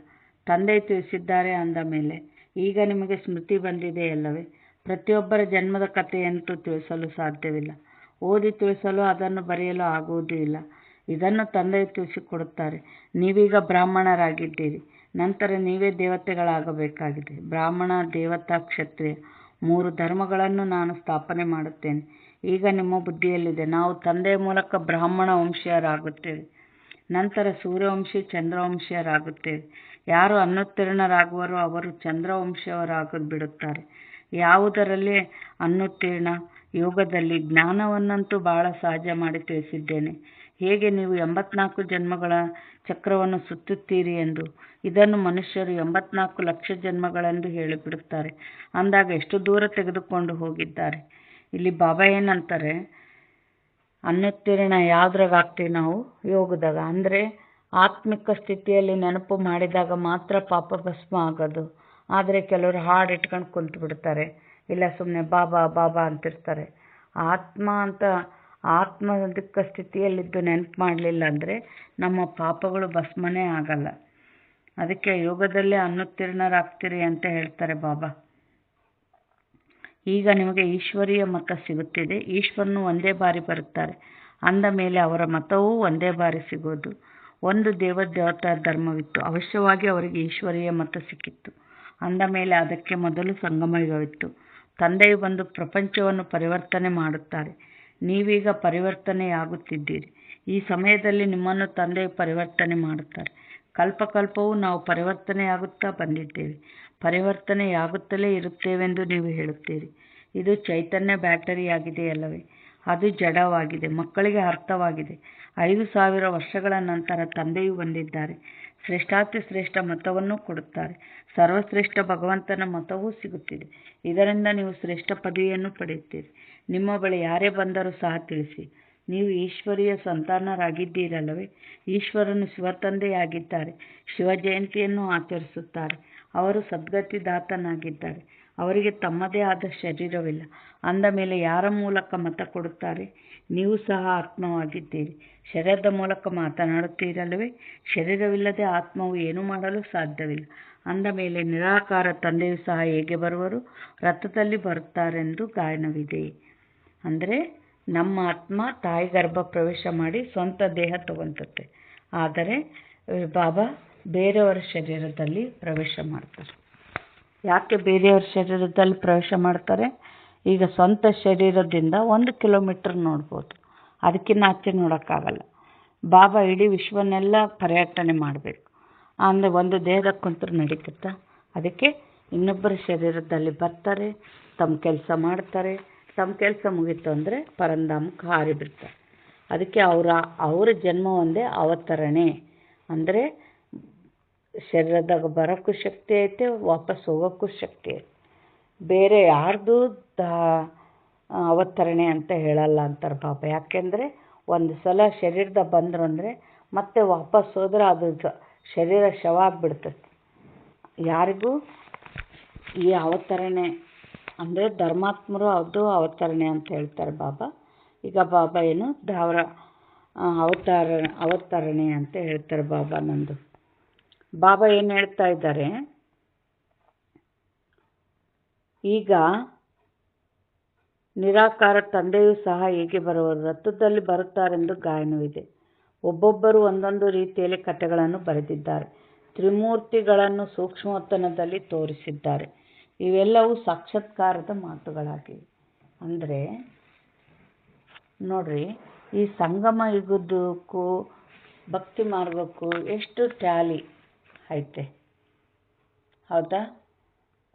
ತಂದೆಯು ತಿಳಿಸಿದ್ದಾರೆ ಅಂದ ಮೇಲೆ ಈಗ ನಿಮಗೆ ಸ್ಮೃತಿ ಬಂದಿದೆಯಲ್ಲವೇ? ಪ್ರತಿಯೊಬ್ಬರ ಜನ್ಮದ ಕಥೆಯಂತೂ ತಿಳಿಸಲು ಸಾಧ್ಯವಿಲ್ಲ. ಓದಿ ತಿಳಿಸಲು ಅದನ್ನು ಬರೆಯಲು ಆಗುವುದೂ ಇಲ್ಲ. ಇದನ್ನು ತಂದೆಯು ತಿಳಿಸಿಕೊಡುತ್ತಾರೆ. ನೀವೀಗ ಬ್ರಾಹ್ಮಣರಾಗಿದ್ದೀರಿ. ನಂತರ ನೀವೇ ದೇವತೆಗಳಾಗಬೇಕಾಗಿದೆ. ಬ್ರಾಹ್ಮಣ, ದೇವತಾ, ಕ್ಷತ್ರಿಯ 3 ಧರ್ಮಗಳನ್ನು ನಾನು ಸ್ಥಾಪನೆ ಮಾಡುತ್ತೇನೆ. ಈಗ ನಿಮ್ಮ ಬುದ್ಧಿಯಲ್ಲಿದೆ, ನಾವು ತಂದೆಯ ಮೂಲಕ ಬ್ರಾಹ್ಮಣ ವಂಶೀಯರಾಗುತ್ತೇವೆ. ನಂತರ ಸೂರ್ಯವಂಶಿ, ಚಂದ್ರವಂಶೀಯರಾಗುತ್ತೇವೆ. ಯಾರು ಅನುತ್ತೀರ್ಣರಾಗುವರೋ ಅವರು ಚಂದ್ರವಂಶೀಯರಾಗಿ ಬಿಡುತ್ತಾರೆ. ಯಾವುದರಲ್ಲಿ ಅನುತ್ತೀರ್ಣ? ಯೋಗದಲ್ಲಿ. ಜ್ಞಾನವನ್ನಂತೂ ಬಹಳ ಸಹಜ ಮಾಡಿ ತಿಳಿಸಿದ್ದೇನೆ. ಹೇಗೆ ನೀವು 84 ಜನ್ಮಗಳ ಚಕ್ರವನ್ನು ಸುತ್ತುತ್ತೀರಿ ಎಂದು. ಇದನ್ನು ಮನುಷ್ಯರು 84 ಲಕ್ಷ ಜನ್ಮಗಳೆಂದು ಹೇಳಿಬಿಡುತ್ತಾರೆ. ಅಂದಾಗ ಎಷ್ಟು ದೂರ ತೆಗೆದುಕೊಂಡು ಹೋಗಿದ್ದಾರೆ. ಇಲ್ಲಿ ಬಾಬಾ ಏನಂತಾರೆ, ಅನುತ್ತೀರ್ಣ ಯಾವುದ್ರಾಗ ಆಗ್ತೀವಿ ನಾವು? ಯೋಗದಾಗ. ಅಂದರೆ ಆತ್ಮಿಕ ಸ್ಥಿತಿಯಲ್ಲಿ ನೆನಪು ಮಾಡಿದಾಗ ಮಾತ್ರ ಪಾಪ ಭಸ್ಮ ಆಗೋದು. ಆದರೆ ಕೆಲವರು ಹಾಡು ಇಟ್ಕೊಂಡು ಕುಂತು ಬಿಡ್ತಾರೆ, ಇಲ್ಲ ಸುಮ್ಮನೆ ಬಾಬಾ ಬಾಬಾ ಅಂತಿರ್ತಾರೆ. ಆತ್ಮದಿಕ್ಕ ಸ್ಥಿತಿಯಲ್ಲಿದ್ದು ನೆನಪು ಮಾಡಲಿಲ್ಲ ಅಂದರೆ ನಮ್ಮ ಪಾಪಗಳು ಭಸ್ಮನೇ ಆಗಲ್ಲ. ಅದಕ್ಕೆ ಯೋಗದಲ್ಲೇ ಅನುತ್ತೀರ್ಣರಾಗ್ತೀರಿ ಅಂತ ಹೇಳ್ತಾರೆ ಬಾಬಾ. ಈಗ ನಿಮಗೆ ಈಶ್ವರೀಯ ಮತ ಸಿಗುತ್ತಿದೆ. ಈಶ್ವರನು ಒಂದೇ ಬಾರಿ ಬರುತ್ತಾರೆ ಅಂದ ಮೇಲೆ ಅವರ ಮತವೂ ಒಂದೇ ಬಾರಿ ಸಿಗೋದು. ಒಂದು ದೇವತಾ ಧರ್ಮವಿತ್ತು, ಅವಶ್ಯವಾಗಿ ಅವರಿಗೆ ಈಶ್ವರೀಯ ಮತ ಸಿಕ್ಕಿತ್ತು. ಅಂದ ಮೇಲೆ ಅದಕ್ಕೆ ಮೊದಲು ಸಂಗಮಯುಗವಿತ್ತು. ತಂದೆಯು ಬಂದು ಪ್ರಪಂಚವನ್ನು ಪರಿವರ್ತನೆ ಮಾಡುತ್ತಾರೆ. ನೀವೀಗ ಪರಿವರ್ತನೆಯಾಗುತ್ತಿದ್ದೀರಿ. ಈ ಸಮಯದಲ್ಲಿ ನಿಮ್ಮನ್ನು ತಂದೆಯು ಪರಿವರ್ತನೆ ಮಾಡುತ್ತಾರೆ. ಕಲ್ಪಕಲ್ಪವೂ ನಾವು ಪರಿವರ್ತನೆಯಾಗುತ್ತಾ ಬಂದಿದ್ದೇವೆ, ಪರಿವರ್ತನೆಯಾಗುತ್ತಲೇ ಇರುತ್ತೇವೆಂದು ನೀವು ಹೇಳುತ್ತೀರಿ. ಇದು ಚೈತನ್ಯ ಬ್ಯಾಟರಿಯಾಗಿದೆಯಲ್ಲವೇ? ಅದು ಜಡವಾಗಿದೆ. ಮಕ್ಕಳಿಗೆ ಅರ್ಥವಾಗಿದೆ. 5000 ವರ್ಷಗಳ ನಂತರ ತಂದೆಯು ಬಂದಿದ್ದಾರೆ. ಶ್ರೇಷ್ಠಾತಿ ಶ್ರೇಷ್ಠ ಮತವನ್ನು ಕೊಡುತ್ತಾರೆ. ಸರ್ವಶ್ರೇಷ್ಠ ಭಗವಂತನ ಮತವೂ ಸಿಗುತ್ತಿದೆ. ಇದರಿಂದ ನೀವು ಶ್ರೇಷ್ಠ ಪದವಿಯನ್ನು ಪಡೆಯುತ್ತೀರಿ. ನಿಮ್ಮ ಬಳಿ ಯಾರೇ ಬಂದರೂ ಸಹ ತಿಳಿಸಿ, ನೀವು ಈಶ್ವರೀಯ ಸಂತಾನರಾಗಿದ್ದೀರಲ್ಲವೇ? ಈಶ್ವರನು ಶಿವತಂದೆಯಾಗಿದ್ದಾರೆ. ಶಿವ ಜಯಂತಿಯನ್ನು ಆಚರಿಸುತ್ತಾರೆ. ಅವರು ಸದ್ಗತಿದಾತನಾಗಿದ್ದಾರೆ. ಅವರಿಗೆ ತಮ್ಮದೇ ಆದ ಶರೀರವಿಲ್ಲ. ಅಂದ ಮೇಲೆ ಯಾರ ಮೂಲಕ ಮತ ಕೊಡುತ್ತಾರೆ? ನೀವು ಸಹ ಆತ್ಮವಾಗಿದ್ದೀರಿ. ಶರೀರದ ಮೂಲಕ ಮಾತನಾಡುತ್ತೀರಲ್ಲವೇ? ಶರೀರವಿಲ್ಲದೆ ಆತ್ಮವು ಏನು ಮಾಡಲು ಸಾಧ್ಯವಿಲ್ಲ. ಅಂದ ಮೇಲೆ ನಿರಾಕಾರ ತಂದೆಯು ಸಹ ಹೇಗೆ ಬರುವರು? ರಥದಲ್ಲಿ ಬರುತ್ತಾರೆಂದು ಗಾಯನವಿದೆ. ಅಂದರೆ ನಮ್ಮ ಆತ್ಮ ತಾಯಿ ಗರ್ಭ ಪ್ರವೇಶ ಮಾಡಿ ಸ್ವಂತ ದೇಹ ತಗೊತತೆ. ಆದರೆ ಬಾಬಾ ಬೇರೆಯವರ ಶರೀರದಲ್ಲಿ ಪ್ರವೇಶ ಮಾಡ್ತಾರೆ. ಯಾಕೆ ಬೇರೆಯವರ ಶರೀರದಲ್ಲಿ ಪ್ರವೇಶ ಮಾಡ್ತಾರೆ? ಈಗ ಸ್ವಂತ ಶರೀರದಿಂದ 1 ಕಿಲೋಮೀಟರ್ ನೋಡ್ಬೋದು, ಅದಕ್ಕಿಂತ ಆಚೆ ನೋಡೋಕ್ಕಾಗಲ್ಲ. ಬಾಬಾ ಇಡೀ ವಿಶ್ವನ್ನೆಲ್ಲ ಪರ್ಯಟನೆ ಮಾಡಬೇಕು ಅಂದರೆ ಒಂದು ದೇಹದ ಕುಂತರು ನಡೀತತ್ತ. ಅದಕ್ಕೆ ಇನ್ನೊಬ್ಬರ ಶರೀರದಲ್ಲಿ ಬರ್ತಾರೆ, ತಮ್ಮ ಕೆಲಸ ಮಾಡ್ತಾರೆ. ತಮ್ಮ ಕೆಲಸ ಮುಗೀತು ಅಂದರೆ ಪರಂಧಾಮಕ್ಕೆ ಹಾರಿಬಿಡ್ತಾರೆ. ಅದಕ್ಕೆ ಅವರ ಜನ್ಮ ಒಂದೇ ಅವತರಣೆ. ಅಂದರೆ ಶರೀರದಾಗ ಬರೋಕ್ಕೂ ಶಕ್ತಿ ಐತೆ, ವಾಪಸ್ ಹೋಗೋಕ್ಕೂ ಶಕ್ತಿ ಐತೆ. ಬೇರೆ ಯಾರ್ದು ಅವತರಣೆ ಅಂತ ಹೇಳಲ್ಲ ಅಂತಾರೆ ಬಾಬಾ. ಯಾಕೆಂದರೆ ಒಂದು ಸಲ ಶರೀರದ ಬಂದರು ಅಂದರೆ ಮತ್ತೆ ವಾಪಸ್ ಹೋದ್ರೆ ಅದು ಶರೀರ ಶವ ಆಗಿಬಿಡ್ತೈತಿ. ಯಾರಿಗೂ ಈ ಅವತರಣೆ ಅಂದರೆ ಧರ್ಮಾತ್ಮರು ಅದು ಅವತರಣೆ ಅಂತ ಹೇಳ್ತಾರೆ ಬಾಬಾ. ಈಗ ಬಾಬಾ ಏನು ಅವತರಣೆ ಅಂತ ಹೇಳ್ತಾರೆ ಬಾಬಾ ನಂದು. ಬಾಬಾ ಏನು ಹೇಳ್ತಾ ಇದ್ದಾರೆ, ಈಗ ನಿರಾಕಾರ ತಂದೆಯೂ ಸಹ ಹೀಗೆ ಬರುವರು, ರಥದಲ್ಲಿ ಬರುತ್ತಾರೆಂದು ಗಾಯನವಿದೆ. ಒಬ್ಬೊಬ್ಬರು ಒಂದೊಂದು ರೀತಿಯಲ್ಲಿ ಕಥೆಗಳನ್ನು ಬರೆದಿದ್ದಾರೆ, ತ್ರಿಮೂರ್ತಿಗಳನ್ನು ಸೂಕ್ಷ್ಮವತನದಲ್ಲಿ ತೋರಿಸಿದ್ದಾರೆ. ಇವೆಲ್ಲವೂ ಸಾಕ್ಷಾತ್ಕಾರದ ಮಾತುಗಳಾಗಿವೆ. ಅಂದರೆ ನೋಡ್ರಿ, ಈ ಸಂಗಮ ಯುಗದಕ್ಕೂ ಭಕ್ತಿ ಮಾರ್ಗಕ್ಕೂ ಎಷ್ಟು ಟ್ಯಾಲಿ ಐತೆ, ಹೌದಾ?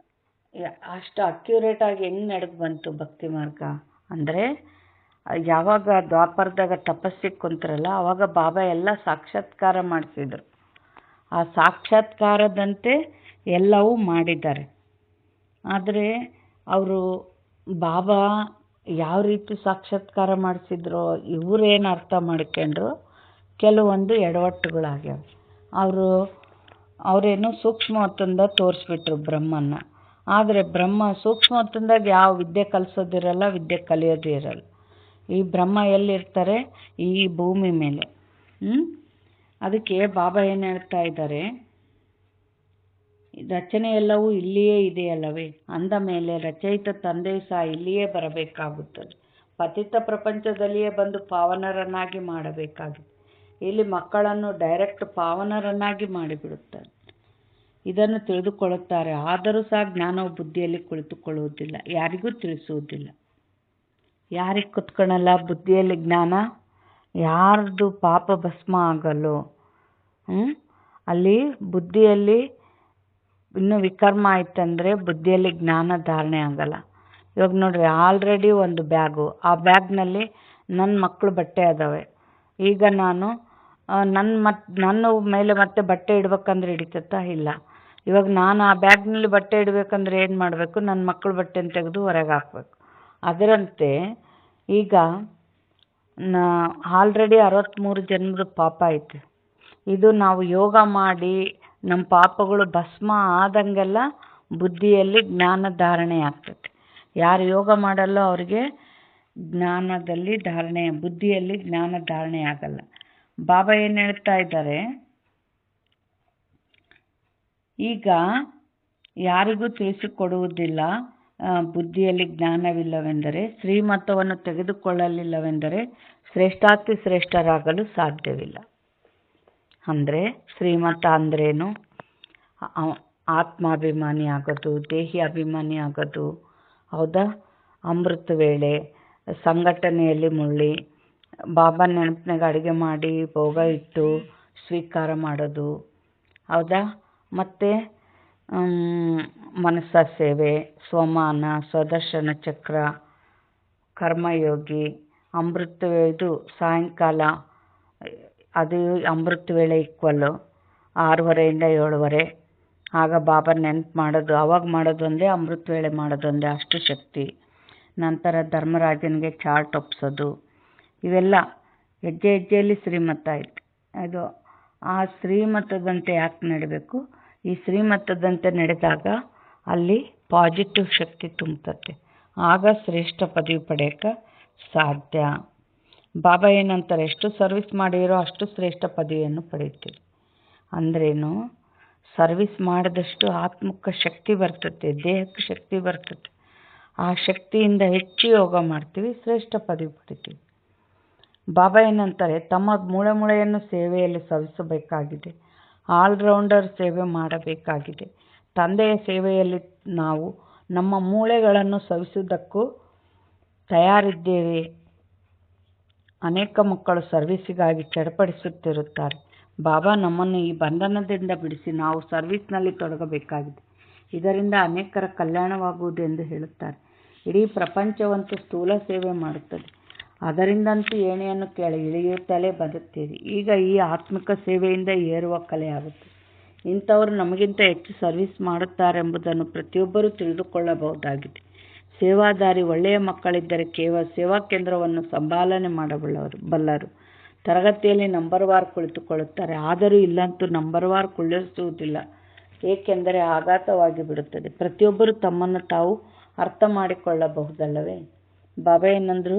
ಅಷ್ಟು ಅಕ್ಯುರೇಟಾಗಿ ಹೆಂಗೆ ನಡೆದು ಬಂತು ಭಕ್ತಿ ಮಾರ್ಗ ಅಂದರೆ, ಯಾವಾಗ ದ್ವಾಪರದಾಗ ತಪಸ್ಸಿಗೆ ಕುಂತರಲ್ಲ ಆವಾಗ ಬಾಬಾ ಎಲ್ಲ ಸಾಕ್ಷಾತ್ಕಾರ ಮಾಡಿಸಿದ್ರು. ಆ ಸಾಕ್ಷಾತ್ಕಾರದಂತೆ ಎಲ್ಲವೂ ಮಾಡಿದ್ದಾರೆ. ಆದರೆ ಅವರು ಬಾಬಾ ಯಾವ ರೀತಿ ಸಾಕ್ಷಾತ್ಕಾರ ಮಾಡಿಸಿದ್ರೋ ಇವರೇನು ಅರ್ಥ ಮಾಡ್ಕೊಂಡ್ರು, ಕೆಲವೊಂದು ಎಡವಟ್ಟುಗಳಾಗ್ಯಾವ. ಅವರೇನು ಸೂಕ್ಷ್ಮವತಂದ ತೋರಿಸ್ಬಿಟ್ರು ಬ್ರಹ್ಮನ್ನ. ಆದರೆ ಬ್ರಹ್ಮ ಸೂಕ್ಷ್ಮವತಂದಾಗ ಯಾವ ವಿದ್ಯೆ ಕಲಿಸೋದಿರಲ್ಲ, ವಿದ್ಯೆ ಕಲಿಯೋದು ಇರಲ್ಲ. ಈ ಬ್ರಹ್ಮ ಎಲ್ಲಿರ್ತಾರೆ? ಈ ಭೂಮಿ ಮೇಲೆ. ಅದಕ್ಕೆ ಬಾಬಾ ಏನು ಹೇಳ್ತಾ ಇದ್ದಾರೆ, ರಚನೆ ಎಲ್ಲವೂ ಇಲ್ಲಿಯೇ ಇದೆಯಲ್ಲವೇ, ಅಂದ ಮೇಲೆ ರಚಯಿತ ತಂದೆಯು ಸಹ ಇಲ್ಲಿಯೇ ಬರಬೇಕಾಗುತ್ತದೆ. ಪತಿತ ಪ್ರಪಂಚದಲ್ಲಿಯೇ ಬಂದು ಪಾವನರನ್ನಾಗಿ ಮಾಡಬೇಕಾಗಿದೆ. ಇಲ್ಲಿ ಮಕ್ಕಳನ್ನು ಡೈರೆಕ್ಟ್ ಪಾವನರನ್ನಾಗಿ ಮಾಡಿಬಿಡುತ್ತಾರೆ. ಇದನ್ನು ತಿಳಿದುಕೊಳ್ಳುತ್ತಾರೆ, ಆದರೂ ಸಹ ಜ್ಞಾನವು ಬುದ್ಧಿಯಲ್ಲಿ ಕುಳಿತುಕೊಳ್ಳುವುದಿಲ್ಲ, ಯಾರಿಗೂ ತಿಳಿಸುವುದಿಲ್ಲ. ಯಾರಿಗೆ ಕುತ್ಕೊಳ್ಳಲ್ಲ ಬುದ್ಧಿಯಲ್ಲಿ ಜ್ಞಾನ? ಯಾರ್ದು ಪಾಪ ಭಸ್ಮ ಆಗಲ್ಲೋ ಅಲ್ಲಿ ಬುದ್ಧಿಯಲ್ಲಿ ಇನ್ನು ವಿಕರ್ಮ ಆಯ್ತಂದರೆ ಬುದ್ಧಿಯಲ್ಲಿ ಜ್ಞಾನ ಧಾರಣೆ ಆಗಲ್ಲ. ಇವಾಗ ನೋಡ್ರಿ, ಆಲ್ರೆಡಿ ಒಂದು ಬ್ಯಾಗು, ಆ ಬ್ಯಾಗ್ನಲ್ಲಿ ನನ್ನ ಮಕ್ಕಳು ಬಟ್ಟೆ ಅದಾವೆ. ಈಗ ನಾನು ನನ್ನ ಮೇಲೆ ಮತ್ತೆ ಬಟ್ಟೆ ಇಡ್ಬೇಕಂದ್ರೆ ಹಿಡಿತತ್ತಾ? ಇಲ್ಲ. ಇವಾಗ ನಾನು ಆ ಬ್ಯಾಗ್ನಲ್ಲಿ ಬಟ್ಟೆ ಇಡಬೇಕಂದ್ರೆ ಏನು ಮಾಡಬೇಕು? ನನ್ನ ಮಕ್ಕಳು ಬಟ್ಟೆನ ತೆಗೆದು ಹೊರಗೆ ಹಾಕಬೇಕು. ಅದರಂತೆ ಈಗ ಆಲ್ರೆಡಿ 63 ಜನ್ಮದ ಪಾಪ ಐತೆ. ಇದು ನಾವು ಯೋಗ ಮಾಡಿ ನಮ್ಮ ಪಾಪಗಳು ಭಸ್ಮ ಆದಂಗೆಲ್ಲ ಬುದ್ಧಿಯಲ್ಲಿ ಜ್ಞಾನ ಧಾರಣೆ ಆಗ್ತದೆ. ಯಾರು ಯೋಗ ಮಾಡಲ್ಲೋ ಅವ್ರಿಗೆ ಬುದ್ಧಿಯಲ್ಲಿ ಜ್ಞಾನ ಧಾರಣೆ ಆಗಲ್ಲ. ಬಾಬಾ ಏನು ಹೇಳ್ತಾ ಇದ್ದಾರೆ, ಈಗ ಯಾರಿಗೂ ತಿಳಿಸಿಕೊಡುವುದಿಲ್ಲ. ಬುದ್ಧಿಯಲ್ಲಿ ಜ್ಞಾನವಿಲ್ಲವೆಂದರೆ, ಶ್ರೀಮತವನ್ನು ತೆಗೆದುಕೊಳ್ಳಲಿಲ್ಲವೆಂದರೆ ಶ್ರೇಷ್ಠಾತಿ ಶ್ರೇಷ್ಠರಾಗಲು ಸಾಧ್ಯವಿಲ್ಲ. ಅಂದರೆ ಶ್ರೀಮತ ಅಂದ್ರೇನು? ಆತ್ಮಾಭಿಮಾನಿ ಆಗೋದು, ದೇಹಿ ಅಭಿಮಾನಿ ಆಗೋದು, ಹೌದಾ? ಅಮೃತ ವೇಳೆ ಸಂಘಟನೆಯಲ್ಲಿ ಮುಳ್ಳಿ ಬಾಬಾ ನೆನಪಿನಾಗ ಅಡುಗೆ ಮಾಡಿ ಭೋಗ ಇಟ್ಟು ಸ್ವೀಕಾರ ಮಾಡೋದು, ಹೌದಾ? ಮತ್ತು ಮನಸ್ಸ ಸೇವೆ, ಸ್ವಮಾನ, ಸ್ವದರ್ಶನ ಚಕ್ರ, ಕರ್ಮಯೋಗಿ, ಇದು ಸಾಯಂಕಾಲ ಅದು ಅಮೃತ ವೇಳೆ ಈಕ್ವಲ್ಲು 6:30 to 7:30. ಆಗ ಬಾಬಾ ನೆನಪು ಮಾಡೋದು, ಅವಾಗ ಮಾಡೋದು ಒಂದೇ, ಅಮೃತ ವೇಳೆ ಮಾಡೋದೊಂದೇ, ಅಷ್ಟು ಶಕ್ತಿ. ನಂತರ ಧರ್ಮರಾಜನಿಗೆ ಚಾರ್ಟ್ ಒಪ್ಸೋದು, ಇವೆಲ್ಲ ಹೆಜ್ಜೆ ಹೆಜ್ಜೆಯಲ್ಲಿ ಶ್ರೀಮತ ಐತೆ. ಅದು ಆ ಶ್ರೀಮತದಂತೆ ಯಾಕೆ ನಡಿಬೇಕು? ಈ ಶ್ರೀಮತದಂತೆ ನಡೆದಾಗ ಅಲ್ಲಿ ಪಾಸಿಟಿವ್ ಶಕ್ತಿ ತುಂಬುತ್ತೆ. ಆಗ ಶ್ರೇಷ್ಠ ಪದವಿ ಪಡೆಯೋಕ್ಕೆ ಸಾಧ್ಯ. ಬಾಬಾ ಏನಂತಾರೆ, ಎಷ್ಟು ಸರ್ವಿಸ್ ಮಾಡಿರೋ ಅಷ್ಟು ಶ್ರೇಷ್ಠ ಪದವಿಯನ್ನು ಪಡೆಯುತ್ತೀವಿ. ಅಂದ್ರೇನು? ಸರ್ವಿಸ್ ಮಾಡಿದಷ್ಟು ಆತ್ಮಕ್ಕೆ ಶಕ್ತಿ ಬರ್ತದೆ, ದೇಹಕ್ಕೆ ಶಕ್ತಿ ಬರ್ತದೆ. ಆ ಶಕ್ತಿಯಿಂದ ಹೆಚ್ಚು ಯೋಗ ಮಾಡ್ತೀವಿ, ಶ್ರೇಷ್ಠ ಪದವಿ ಪಡಿತೀವಿ. ಬಾಬಾ ಏನಂತಾರೆ, ತಮ್ಮ ಮೂಳೆಯನ್ನು ಸೇವೆಯಲ್ಲಿ ಸವಿಸಬೇಕಾಗಿದೆ, ಆಲ್ರೌಂಡರ್ ಸೇವೆ ಮಾಡಬೇಕಾಗಿದೆ. ತಂದೆಯ ಸೇವೆಯಲ್ಲಿ ನಾವು ನಮ್ಮ ಮೂಳೆಗಳನ್ನು ಸವಿಸುವುದಕ್ಕೂ ತಯಾರಿದ್ದೇವೆ. ಅನೇಕ ಮಕ್ಕಳು ಸರ್ವಿಸಿಗಾಗಿ ಚಡಪಡಿಸುತ್ತಿರುತ್ತಾರೆ. ಬಾಬಾ ನಮ್ಮನ್ನು ಈ ಬಂಧನದಿಂದ ಬಿಡಿಸಿ ನಾವು ಸರ್ವಿಸ್ನಲ್ಲಿ ತೊಡಗಬೇಕಾಗಿದೆ. ಇದರಿಂದ ಅನೇಕರ ಕಲ್ಯಾಣವಾಗುವುದು ಎಂದು ಹೇಳುತ್ತಾರೆ. ಇಡೀ ಪ್ರಪಂಚವಂತೂ ಸ್ಥೂಲ ಸೇವೆ ಮಾಡುತ್ತದೆ, ಅದರಿಂದಂತೂ ಏಣಿಯನ್ನು ಕೆಳಗೆ ಇಳಿಯುತ್ತಲೇ ಬರುತ್ತೀರಿ. ಈಗ ಈ ಆತ್ಮಿಕ ಸೇವೆಯಿಂದ ಏರುವ ಕಲೆ ಆಗುತ್ತೆ. ಇಂಥವರು ನಮಗಿಂತ ಹೆಚ್ಚು ಸರ್ವಿಸ್ ಮಾಡುತ್ತಾರೆಂಬುದನ್ನು ಪ್ರತಿಯೊಬ್ಬರೂ ತಿಳಿದುಕೊಳ್ಳಬಹುದಾಗಿದೆ. ಸೇವಾದಾರಿ ಒಳ್ಳೆಯ ಮಕ್ಕಳಿದ್ದರೆ ಕೇವಲ ಸೇವಾ ಕೇಂದ್ರವನ್ನು ಸಂಭಾಲನೆ ಮಾಡಬಲ್ಲರು. ತರಗತಿಯಲ್ಲಿ ನಂಬರ್ ವಾರ್ ಕುಳಿತುಕೊಳ್ಳುತ್ತಾರೆ. ಆದರೂ ಇಲ್ಲಂತೂ ನಂಬರ್ ವಾರ್ ಕುಳ್ಳಿರಿಸುವುದಿಲ್ಲ, ಏಕೆಂದರೆ ಆಘಾತವಾಗಿ ಬಿಡುತ್ತದೆ. ಪ್ರತಿಯೊಬ್ಬರು ತಮ್ಮನ್ನು ತಾವು ಅರ್ಥ ಮಾಡಿಕೊಳ್ಳಬಹುದಲ್ಲವೇ? ಬಾಬಾ ಏನಂದ್ರು,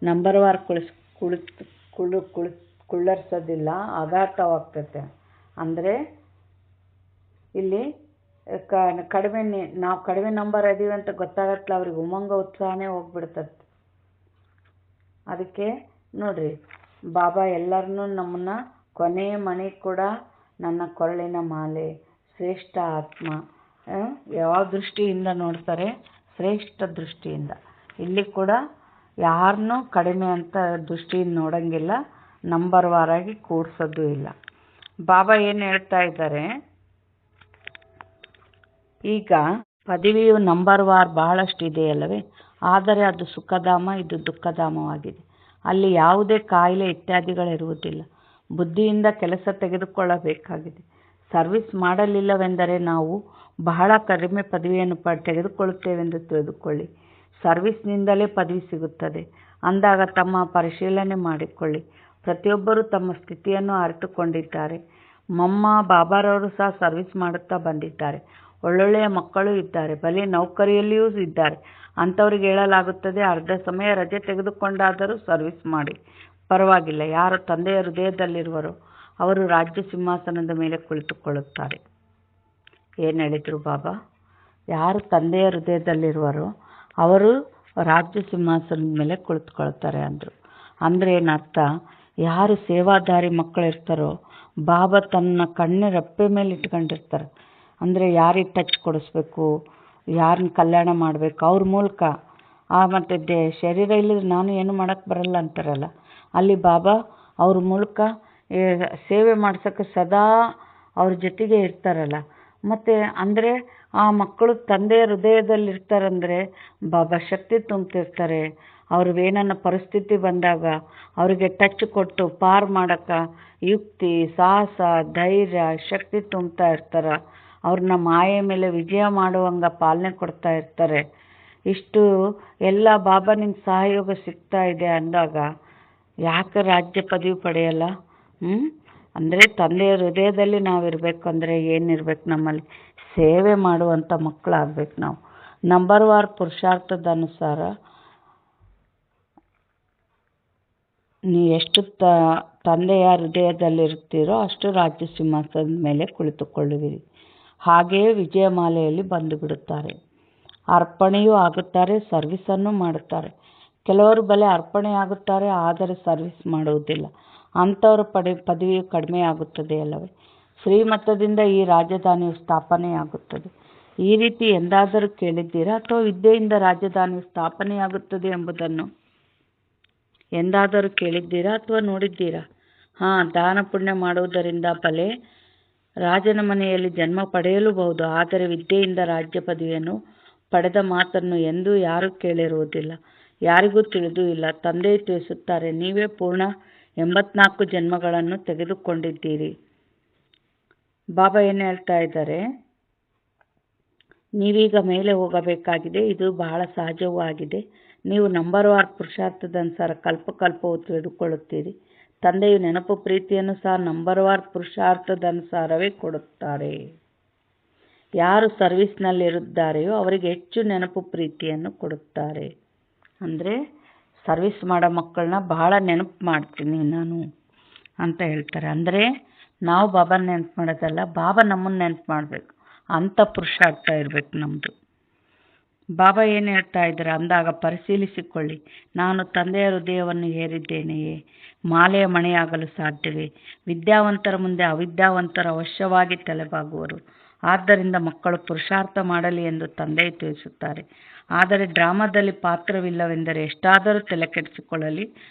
ನಂಬರ್ ವಾರ್ ಕುಳ್ಳರಿಸೋದಿಲ್ಲ, ಆಘಾತವಾಗ್ತದೆ. ಅಂದರೆ ಇಲ್ಲಿ ನಾವು ಕಡಿಮೆ ನಂಬರ್ ಅದೀವಿ ಅಂತ ಗೊತ್ತಾಗತ್ತಲ್ಲ, ಅವ್ರಿಗೆ ಉಮಂಗ ಉತ್ಸಾಹನೇ ಹೋಗ್ಬಿಡ್ತದೆ. ಅದಕ್ಕೆ ನೋಡ್ರಿ, ಬಾಬಾ ಎಲ್ಲರನ್ನೂ ನಮ್ಮನ್ನ ಕೊನೆಯ ಮಣಿ ಕೂಡ ನನ್ನ ಕೊರಳಿನ ಮಾಲೆ, ಶ್ರೇಷ್ಠ ಆತ್ಮ, ಯಾವ ದೃಷ್ಟಿಯಿಂದ ನೋಡ್ತಾರೆ? ಶ್ರೇಷ್ಠ ದೃಷ್ಟಿಯಿಂದ. ಇಲ್ಲಿ ಕೂಡ ಯಾರನ್ನೂ ಕಡಿಮೆ ಅಂತ ದೃಷ್ಟಿಯಿಂದ ನೋಡಂಗಿಲ್ಲ, ನಂಬರ್ ವಾರಾಗಿ ಕೂರಿಸೋದು ಇಲ್ಲ. ಬಾಬಾ ಏನು ಹೇಳ್ತಾ ಇದ್ದಾರೆ, ಈಗ ಪದವಿಯು ನಂಬರ್ ವಾರ್ ಬಹಳಷ್ಟು ಇದೆಯಲ್ಲವೇ, ಆದರೆ ಅದು ಸುಖಧಾಮ, ಇದು ದುಃಖಧಾಮವಾಗಿದೆ. ಅಲ್ಲಿ ಯಾವುದೇ ಕಾಯಿಲೆ ಇತ್ಯಾದಿಗಳಿರುವುದಿಲ್ಲ. ಬುದ್ಧಿಯಿಂದ ಕೆಲಸ ತೆಗೆದುಕೊಳ್ಳಬೇಕಾಗಿದೆ. ಸರ್ವಿಸ್ ಮಾಡಲಿಲ್ಲವೆಂದರೆ ನಾವು ಬಹಳ ಕಡಿಮೆ ಪದವಿಯನ್ನು ತೆಗೆದುಕೊಳ್ಳುತ್ತೇವೆಂದು ತಿಳಿದುಕೊಳ್ಳಿ. ಸರ್ವಿಸ್ನಿಂದಲೇ ಪದವಿ ಸಿಗುತ್ತದೆ ಅಂದಾಗ ತಮ್ಮ ಪರಿಶೀಲನೆ ಮಾಡಿಕೊಳ್ಳಿ. ಪ್ರತಿಯೊಬ್ಬರೂ ತಮ್ಮ ಸ್ಥಿತಿಯನ್ನು ಅರಿತುಕೊಂಡಿದ್ದಾರೆ. ಬಾಬಾರವರು ಸಹ ಸರ್ವಿಸ್ ಮಾಡುತ್ತಾ ಬಂದಿದ್ದಾರೆ. ಒಳ್ಳೊಳ್ಳೆಯ ಮಕ್ಕಳು ಇದ್ದಾರೆ, ಬಲಿ ನೌಕರಿಯಲ್ಲಿಯೂ ಇದ್ದಾರೆ. ಅಂಥವ್ರಿಗೆ ಹೇಳಲಾಗುತ್ತದೆ, ಅರ್ಧ ಸಮಯ ರಜೆ ತೆಗೆದುಕೊಂಡಾದರೂ ಸರ್ವಿಸ್ ಮಾಡಿ, ಪರವಾಗಿಲ್ಲ. ಯಾರು ತಂದೆಯ ಹೃದಯದಲ್ಲಿರುವರೋ ಅವರು ರಾಜ್ಯ ಸಿಂಹಾಸನದ ಮೇಲೆ ಕುಳಿತುಕೊಳ್ಳುತ್ತಾರೆ. ಏನು ಹೇಳಿದರು ಬಾಬಾ? ಯಾರು ತಂದೆಯ ಹೃದಯದಲ್ಲಿರುವರೋ ಅವರು ರಾಜ್ಯ ಸಿಂಹಾಸನದ ಮೇಲೆ ಕುಳಿತುಕೊಳ್ತಾರೆ ಅಂದರು. ಅಂದರೆ ಏನರ್ಥ? ಯಾರು ಸೇವಾದಾರಿ ಮಕ್ಕಳಿರ್ತಾರೋ ಬಾಬಾ ತನ್ನ ಕಣ್ಣಿನ ರೆಪ್ಪೆ ಮೇಲೆ ಇಟ್ಕೊಂಡಿರ್ತಾರೆ. ಅಂದರೆ ಯಾರಿಗೆ ಟಚ್ ಕೊಡಿಸ್ಬೇಕು, ಯಾರನ್ನ ಕಲ್ಯಾಣ ಮಾಡಬೇಕು, ಅವ್ರ ಮೂಲಕ. ಮತ್ತು ಶರೀರ ಇಲ್ಲದ್ರೆ ನಾನು ಏನು ಮಾಡೋಕ್ಕೆ ಬರಲ್ಲ ಅಂತಾರಲ್ಲ, ಅಲ್ಲಿ ಬಾಬಾ ಅವ್ರ ಮೂಲಕ ಸೇವೆ ಮಾಡ್ಸೋಕ್ಕೆ ಸದಾ ಅವ್ರ ಜೊತೆಗೆ ಇರ್ತಾರಲ್ಲ. ಮತ್ತು ಅಂದರೆ ಆ ಮಕ್ಕಳು ತಂದೆಯ ಹೃದಯದಲ್ಲಿ ಇರ್ತಾರಂದರೆ ಬಾಬಾ ಶಕ್ತಿ ತುಂಬ್ತಿರ್ತಾರೆ. ಅವ್ರಿಗೇನನ್ನ ಪರಿಸ್ಥಿತಿ ಬಂದಾಗ ಅವರಿಗೆ ಟಚ್ ಕೊಟ್ಟು ಪಾರ್ ಮಾಡೋಕ್ಕೆ ಯುಕ್ತಿ, ಸಾಹಸ, ಧೈರ್ಯ, ಶಕ್ತಿ ತುಂಬ್ತಾ ಇರ್ತಾರೆ. ಅವ್ರನ್ನ ಮಾಯೆ ಮೇಲೆ ವಿಜಯ ಮಾಡುವಂಗೆ ಪಾಲನೆ ಕೊಡ್ತಾ ಇರ್ತಾರೆ. ಇಷ್ಟು ಎಲ್ಲ ಬಾಬಾ ನಿಮ್ಗೆ ಸಹಯೋಗ ಸಿಗ್ತಾ ಇದೆ ಅಂದಾಗ ಯಾಕೆ ರಾಜ್ಯ ಪದವಿ ಪಡೆಯಲ್ಲ? ಅಂದರೆ ತಂದೆಯ ಹೃದಯದಲ್ಲಿ ನಾವಿರಬೇಕು. ಅಂದರೆ ಏನಿರ್ಬೇಕು? ನಮ್ಮಲ್ಲಿ ಸೇವೆ ಮಾಡುವಂಥ ಮಕ್ಕಳಾಗಬೇಕು ನಾವು. ನಂಬರ್ ವಾರ್ ಪುರುಷಾರ್ಥದ ಅನುಸಾರ ನೀವು ಎಷ್ಟು ತಂದೆಯ ಹೃದಯದಲ್ಲಿರ್ತೀರೋ ಅಷ್ಟು ರಾಜ್ಯ ಸಿಂಹಾಸನದ ಮೇಲೆ ಕುಳಿತುಕೊಳ್ಳುವಿರಿ. ಹಾಗೆಯೇ ವಿಜಯಮಾಲೆಯಲ್ಲಿ ಬಂದು ಬಿಡುತ್ತಾರೆ. ಅರ್ಪಣೆಯೂ ಆಗುತ್ತಾರೆ, ಸರ್ವಿಸನ್ನು ಮಾಡುತ್ತಾರೆ. ಕೆಲವರು ಬಲೆ ಅರ್ಪಣೆಯಾಗುತ್ತಾರೆ, ಆದರೆ ಸರ್ವಿಸ್ ಮಾಡುವುದಿಲ್ಲ. ಅಂಥವರ ಪದವಿಯು ಕಡಿಮೆಯಾಗುತ್ತದೆ ಅಲ್ಲವೇ? ಶ್ರೀಮತದಿಂದ ಈ ರಾಜಧಾನಿಯು ಸ್ಥಾಪನೆಯಾಗುತ್ತದೆ. ಈ ರೀತಿ ಎಂದಾದರೂ ಕೇಳಿದ್ದೀರಾ? ಅಥವಾ ವಿದ್ಯೆಯಿಂದ ರಾಜಧಾನಿಯು ಸ್ಥಾಪನೆಯಾಗುತ್ತದೆ ಎಂಬುದನ್ನು ಎಂದಾದರೂ ಕೇಳಿದ್ದೀರಾ ಅಥವಾ ನೋಡಿದ್ದೀರಾ? ದಾನ ಪುಣ್ಯ ಮಾಡುವುದರಿಂದ ಬಲೆ ರಾಜನ ಮನೆಯಲ್ಲಿ ಜನ್ಮ ಪಡೆಯಲೂಬಹುದು, ಆದರೆ ವಿದ್ಯೆಯಿಂದ ರಾಜ್ಯ ಪದವಿಯನ್ನು ಪಡೆದ ಮಾತನ್ನು ಎಂದೂ ಯಾರೂ ಕೇಳಿರುವುದಿಲ್ಲ, ಯಾರಿಗೂ ತಿಳಿದೂ ಇಲ್ಲ. ತಂದೆ ತಿಳಿಸುತ್ತಾರೆ, ನೀವೇ ಪೂರ್ಣ 84 ಜನ್ಮಗಳನ್ನು ತೆಗೆದುಕೊಂಡಿದ್ದೀರಿ. ಬಾಬಾ ಏನು ಹೇಳ್ತಾ ಇದ್ದಾರೆ? ನೀವೀಗ ಮೇಲೆ ಹೋಗಬೇಕಾಗಿದೆ. ಇದು ಬಹಳ ಸಹಜವೂ ಆಗಿದೆ. ನೀವು ನಂಬರ್ ವಾರ್ ಪುರುಷಾರ್ಥದ ಅನುಸಾರ ಕಲ್ಪವು ತಿಳಿದುಕೊಳ್ಳುತ್ತೀರಿ. ತಂದೆಯು ನೆನಪು ಪ್ರೀತಿಯನ್ನು ಸಹ ನಂಬರ್ ವಾರ್ ಪುರುಷಾರ್ಥದ ಅನುಸಾರವೇ ಕೊಡುತ್ತಾರೆ. ಯಾರು ಸರ್ವಿಸ್ನಲ್ಲಿರುತ್ತಾರೆಯೋ ಅವರಿಗೆ ಹೆಚ್ಚು ನೆನಪು ಪ್ರೀತಿಯನ್ನು ಕೊಡುತ್ತಾರೆ. ಅಂದರೆ ಸರ್ವಿಸ್ ಮಾಡೋ ಮಕ್ಕಳನ್ನ ಬಹಳ ನೆನಪು ಮಾಡ್ತೀನಿ ನಾನು ಅಂತ ಹೇಳ್ತಾರೆ. ಅಂದರೆ ನಾವು ಬಾಬಾನ ನೆನಪು ಮಾಡೋದಲ್ಲ, ಬಾಬಾ ನಮ್ಮನ್ನು ನೆನಪು ಮಾಡಬೇಕು. ಅಂಥ ಪುರುಷಾರ್ಥ ಇರಬೇಕು ನಮ್ಮದು. ಬಾಬಾ ಏನು ಹೇಳ್ತಾ ಇದ್ದಾರೆ ಅಂದಾಗ ಪರಿಶೀಲಿಸಿಕೊಳ್ಳಿ. ನಾನು ತಂದೆಯ ಹೃದಯವನ್ನು ಹೇರಿದ್ದೇನೆಯೇ? ಮಾಲೆಯ ಮಣೆಯಾಗಲು ಸಾಧ್ಯವೇ? ವಿದ್ಯಾವಂತರ ಮುಂದೆ ಅವಿದ್ಯಾವಂತರು ಅವಶ್ಯವಾಗಿ ತಲೆಬಾಗುವರು. ಆದ್ದರಿಂದ ಮಕ್ಕಳು ಪುರುಷಾರ್ಥ ಮಾಡಲಿ ಎಂದು ತಂದೆಯು ತಿಳಿಸುತ್ತಾರೆ. ಆದರೆ ಡ್ರಾಮಾದಲ್ಲಿ ಪಾತ್ರವಿಲ್ಲವೆಂದರೆ ಎಷ್ಟಾದರೂ ತಲೆ ಕೆಡಿಸಿಕೊಳ್ಳಲಿ,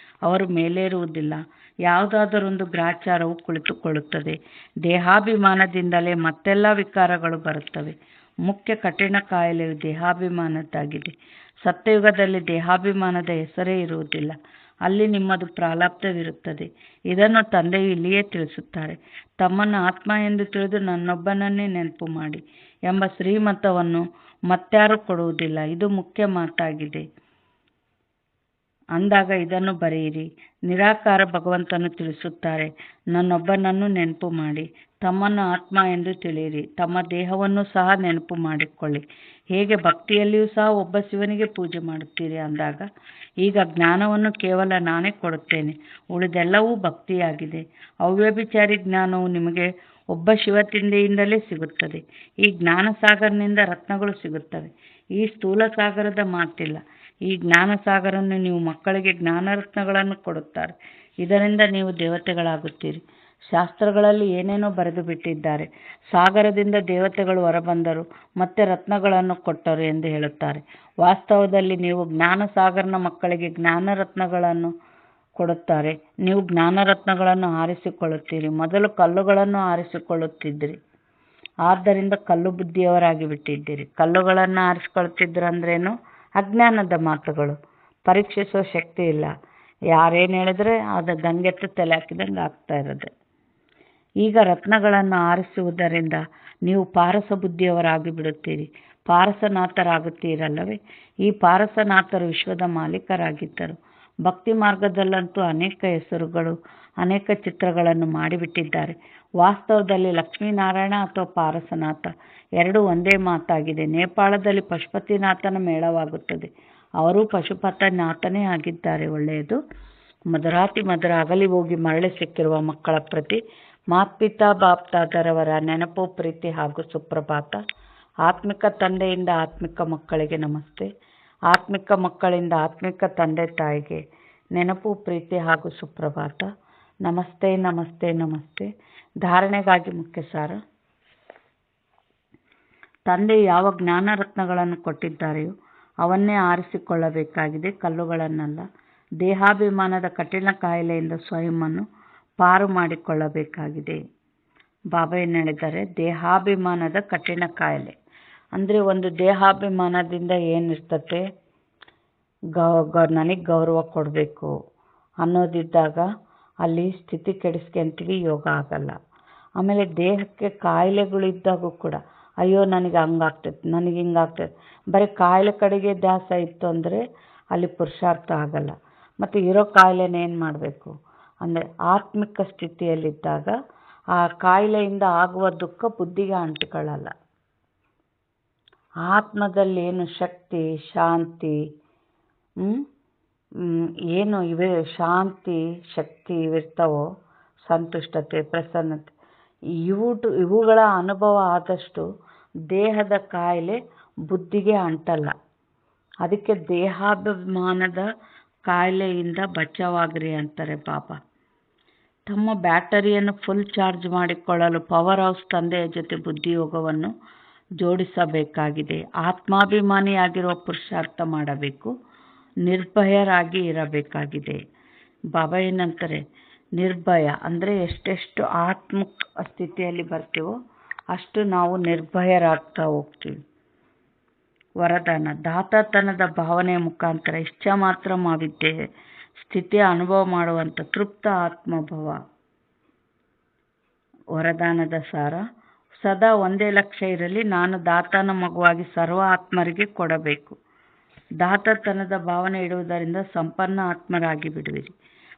ಅವರು ಮೇಲೇರುವುದಿಲ್ಲ. ಯಾವುದಾದರೊಂದು ಗ್ರಾಚಾರವು ಕುಳಿತುಕೊಳ್ಳುತ್ತದೆ. ದೇಹಾಭಿಮಾನದಿಂದಲೇ ಮತ್ತೆಲ್ಲ ವಿಕಾರಗಳು ಬರುತ್ತವೆ. ಮುಖ್ಯ ಕಠಿಣ ಕಾಯಿಲೆಯು ದೇಹಾಭಿಮಾನದ್ದಾಗಿದೆ. ಸತ್ಯಯುಗದಲ್ಲಿ ದೇಹಾಭಿಮಾನದ ಹೆಸರೇ ಇರುವುದಿಲ್ಲ. ಅಲ್ಲಿ ನಿಮ್ಮದು ಪ್ರಾರಬ್ಧವಿರುತ್ತದೆ. ಇದನ್ನು ತಂದೆಯು ಇಲ್ಲಿಯೇ ತಿಳಿಸುತ್ತಾರೆ. ತಮ್ಮನ್ನು ಆತ್ಮ ಎಂದು ತಿಳಿದು ನನ್ನೊಬ್ಬನನ್ನೇ ನೆನಪು ಮಾಡಿ ಎಂಬ ಶ್ರೀಮತವನ್ನು ಮತ್ಯಾರೂ ಕೊಡುವುದಿಲ್ಲ. ಇದು ಮುಖ್ಯ ಮಾತಾಗಿದೆ. ಅಂದಾಗ ಇದನ್ನು ಬರೆಯಿರಿ. ನಿರಾಕಾರ ಭಗವಂತನು ತಿಳಿಸುತ್ತಾರೆ, ನನ್ನೊಬ್ಬನನ್ನು ನೆನಪು ಮಾಡಿ ತಮ್ಮನ್ನು ಆತ್ಮ ಎಂದು ತಿಳಿಯಿರಿ. ತಮ್ಮ ದೇಹವನ್ನು ಸಹ ನೆನಪು ಮಾಡಿಕೊಳ್ಳಿ. ಹೇಗೆ ಭಕ್ತಿಯಲ್ಲಿಯೂ ಸಹ ಒಬ್ಬ ಶಿವನಿಗೆ ಪೂಜೆ ಮಾಡುತ್ತೀರಿ ಅಂದಾಗ, ಈಗ ಜ್ಞಾನವನ್ನು ಕೇವಲ ನಾನೇ ಕೊಡುತ್ತೇನೆ, ಉಳಿದೆಲ್ಲವೂ ಭಕ್ತಿಯಾಗಿದೆ. ಅವ್ಯಭಿಚಾರಿ ಜ್ಞಾನವು ನಿಮಗೆ ಒಬ್ಬ ಶಿವ ತಂದೆಯಿಂದಲೇ ಸಿಗುತ್ತದೆ. ಈ ಜ್ಞಾನ ಸಾಗರನಿಂದ ರತ್ನಗಳು ಸಿಗುತ್ತವೆ. ಈ ಸ್ಥೂಲ ಸಾಗರದ ಮಾತಿಲ್ಲ. ಈ ಜ್ಞಾನ ಸಾಗರನ್ನು ನೀವು ಮಕ್ಕಳಿಗೆ ಜ್ಞಾನರತ್ನಗಳನ್ನು ಕೊಡುತ್ತಾರೆ. ಇದರಿಂದ ನೀವು ದೇವತೆಗಳಾಗುತ್ತೀರಿ. ಶಾಸ್ತ್ರಗಳಲ್ಲಿ ಏನೇನೋ ಬರೆದು ಬಿಟ್ಟಿದ್ದಾರೆ. ಸಾಗರದಿಂದ ದೇವತೆಗಳು ಹೊರಬಂದರು ಮತ್ತೆ ರತ್ನಗಳನ್ನು ಕೊಟ್ಟರು ಎಂದು ಹೇಳುತ್ತಾರೆ. ವಾಸ್ತವದಲ್ಲಿ ನೀವು ಜ್ಞಾನ ಸಾಗರನ ಮಕ್ಕಳಿಗೆ ಜ್ಞಾನರತ್ನಗಳನ್ನು ಕೊಡುತ್ತಾರೆ. ನೀವು ಜ್ಞಾನರತ್ನಗಳನ್ನು ಆರಿಸಿಕೊಳ್ಳುತ್ತೀರಿ. ಮೊದಲು ಕಲ್ಲುಗಳನ್ನು ಆರಿಸಿಕೊಳ್ಳುತ್ತಿದ್ದಿರಿ, ಆದ್ದರಿಂದ ಕಲ್ಲು ಬುದ್ಧಿಯವರಾಗಿ ಬಿಟ್ಟಿದ್ದೀರಿ. ಕಲ್ಲುಗಳನ್ನು ಆರಿಸಿಕೊಳ್ಳುತ್ತಿದ್ರಂದ್ರೇನು? ಅಜ್ಞಾನದ ಮಾತುಗಳು. ಪರೀಕ್ಷಿಸುವ ಶಕ್ತಿ ಇಲ್ಲ. ಯಾರೇನು ಹೇಳಿದ್ರೆ ಅದು ಗಂಗೆತ್ತು ತಲೆ ಹಾಕಿದಂಗೆ ಆಗ್ತಾ ಇರೋದು. ಈಗ ರತ್ನಗಳನ್ನು ಆರಿಸುವುದರಿಂದ ನೀವು ಪಾರಸ ಬುದ್ಧಿಯವರಾಗಿ ಬಿಡುತ್ತೀರಿ, ಪಾರಸನಾಥರಾಗುತ್ತೀರಲ್ಲವೇ? ಈ ಪಾರಸನಾಥರು ವಿಶ್ವದ ಮಾಲೀಕರಾಗಿದ್ದರು. ಭಕ್ತಿ ಮಾರ್ಗದಲ್ಲಂತೂ ಅನೇಕ ಹೆಸರುಗಳು, ಅನೇಕ ಚಿತ್ರಗಳನ್ನು ಮಾಡಿಬಿಟ್ಟಿದ್ದಾರೆ. ವಾಸ್ತವದಲ್ಲಿ ಲಕ್ಷ್ಮೀನಾರಾಯಣ ಅಥವಾ ಪಾರಸನಾಥ ಎರಡೂ ಒಂದೇ ಮಾತಾಗಿದೆ. ನೇಪಾಳದಲ್ಲಿ ಪಶುಪತಿನಾಥನ ಮೇಳವಾಗುತ್ತದೆ. ಅವರು ಪಶುಪತಿನಾಥನೇ ಆಗಿದ್ದಾರೆ. ಒಳ್ಳೆಯದು. ಮಧುರಾತಿ ಮಧುರ ಅಗಲಿ ಹೋಗಿ ಮರಳಿ ಸಿಕ್ಕಿರುವ ಮಕ್ಕಳ ಪ್ರತಿ ಮಾತ್ಪಿತಾ ಬಾಪ್ತಾದರವರ ನೆನಪು, ಪ್ರೀತಿ ಹಾಗೂ ಸುಪ್ರಭಾತ. ಆತ್ಮಿಕ ತಂದೆಯಿಂದ ಆತ್ಮಿಕ ಮಕ್ಕಳಿಗೆ ನಮಸ್ತೆ. ಆತ್ಮಿಕ ಮಕ್ಕಳಿಂದ ಆತ್ಮಿಕ ತಂದೆ ತಾಯಿಗೆ ನೆನಪು, ಪ್ರೀತಿ ಹಾಗೂ ಸುಪ್ರಭಾತ. ನಮಸ್ತೆ ನಮಸ್ತೆ ನಮಸ್ತೆ. ಧಾರಣೆಗಾಗಿ ಮುಖ್ಯ ಸಾರ. ತಂದೆ ಯಾವ ಜ್ಞಾನ ರತ್ನಗಳನ್ನು ಕೊಟ್ಟಿದ್ದಾರೆಯೋ ಅವನ್ನೇ ಆರಿಸಿಕೊಳ್ಳಬೇಕಾಗಿದೆ, ಕಲ್ಲುಗಳನ್ನಲ್ಲ. ದೇಹಾಭಿಮಾನದ ಕಠಿಣ ಕಾಯಿಲೆಯಿಂದ ಸ್ವಯಂವನ್ನು ಪಾರು ಮಾಡಿಕೊಳ್ಳಬೇಕಾಗಿದೆ. ಬಾಬಾ ಏನು ಹೇಳಿದ್ದಾರೆ? ದೇಹಾಭಿಮಾನದ ಕಠಿಣ ಕಾಯಿಲೆ ಅಂದರೆ ಒಂದು ದೇಹಾಭಿಮಾನದಿಂದ ಏನಿರ್ತತೆ, ನನಗೆ ಗೌರವ ಕೊಡಬೇಕು ಅನ್ನೋದಿದ್ದಾಗ ಅಲ್ಲಿ ಸ್ಥಿತಿ ಕೆಡಿಸ್ಕೊಂತೀವಿ, ಯೋಗ ಆಗಲ್ಲ. ಆಮೇಲೆ ದೇಹಕ್ಕೆ ಕಾಯಿಲೆಗಳಿದ್ದಾಗೂ ಕೂಡ ಅಯ್ಯೋ ನನಗೆ ಹಂಗಾಗ್ತೈತೆ, ನನಗೆ ಹಿಂಗಾಗ್ತೈತೆ, ಬರೀ ಕಾಯಿಲೆ ಕಡೆಗೆ ಧ್ಯಾಸ ಇತ್ತು ಅಂದರೆ ಅಲ್ಲಿ ಪುರುಷಾರ್ಥ ಆಗಲ್ಲ. ಮತ್ತು ಇರೋ ಕಾಯಿಲೆನ ಏನು ಮಾಡಬೇಕು ಅಂದರೆ ಆತ್ಮಿಕ ಸ್ಥಿತಿಯಲ್ಲಿದ್ದಾಗ ಆ ಕಾಯಿಲೆಯಿಂದ ಆಗುವ ದುಃಖ ಬುದ್ಧಿಗೆ ಅಂಟಿಕೊಳ್ಳಲ್ಲ. ಆತ್ಮದಲ್ಲಿ ಏನು ಶಕ್ತಿ, ಶಾಂತಿ, ಏನು ಇವೆ ಶಾಂತಿ ಶಕ್ತಿ ಇವಿರ್ತಾವೋ, ಸಂತುಷ್ಟತೆ, ಪ್ರಸನ್ನತೆ, ಇವುಗಳ ಅನುಭವ ಆದಷ್ಟು ದೇಹದ ಕಾಯಿಲೆ ಬುದ್ಧಿಗೆ ಅಂಟಲ್ಲ. ಅದಕ್ಕೆ ದೇಹಾಭಿಮಾನದ ಕಾಯಿಲೆಯಿಂದ ಬಚಾವಾಗ್ರಿ ಅಂತಾರೆ ಬಾಬಾ. ತಮ್ಮ ಬ್ಯಾಟರಿಯನ್ನು ಫುಲ್ ಚಾರ್ಜ್ ಮಾಡಿಕೊಳ್ಳಲು ಪವರ್ ಹೌಸ್ ತಂದೆಯ ಜೊತೆ ಬುದ್ಧಿಯೋಗವನ್ನು ಜೋಡಿಸಬೇಕಾಗಿದೆ. ಆತ್ಮಾಭಿಮಾನಿಯಾಗಿರುವ ಪುರುಷಾರ್ಥ ಮಾಡಬೇಕು, ನಿರ್ಭಯರಾಗಿ ಇರಬೇಕಾಗಿದೆ. ಬಾಬಾ ಏನಂತಾರೆ? ನಿರ್ಭಯ ಅಂದರೆ ಎಷ್ಟೆಷ್ಟು ಆತ್ಮಿಕ ಸ್ಥಿತಿಯಲ್ಲಿ ಬರ್ತೀವೋ ಅಷ್ಟು ನಾವು ನಿರ್ಭಯರಾಗ್ತಾ ಹೋಗ್ತೀವಿ. ವರದಾನ: ದಾತತನದ ಭಾವನೆಯ ಮುಖಾಂತರ ಇಚ್ಛಾ ಮಾತ್ರ ಮಾವಿದ್ಯೆ ಸ್ಥಿತಿಯ ಅನುಭವ ಮಾಡುವಂಥ ತೃಪ್ತ ಆತ್ಮಭವ. ವರದಾನದ ಸಾರ: ಸದಾ ಒಂದೇ ಲಕ್ಷ್ಯ ಇರಲಿ, ನಾನು ದಾತನ ಮಗುವಾಗಿ ಸರ್ವ ಆತ್ಮರಿಗೆ ಕೊಡಬೇಕು. ದಾತತನದ ಭಾವನೆ ಇಡುವುದರಿಂದ ಸಂಪನ್ನ ಆತ್ಮರಾಗಿ ಬಿಡುವಿರಿ.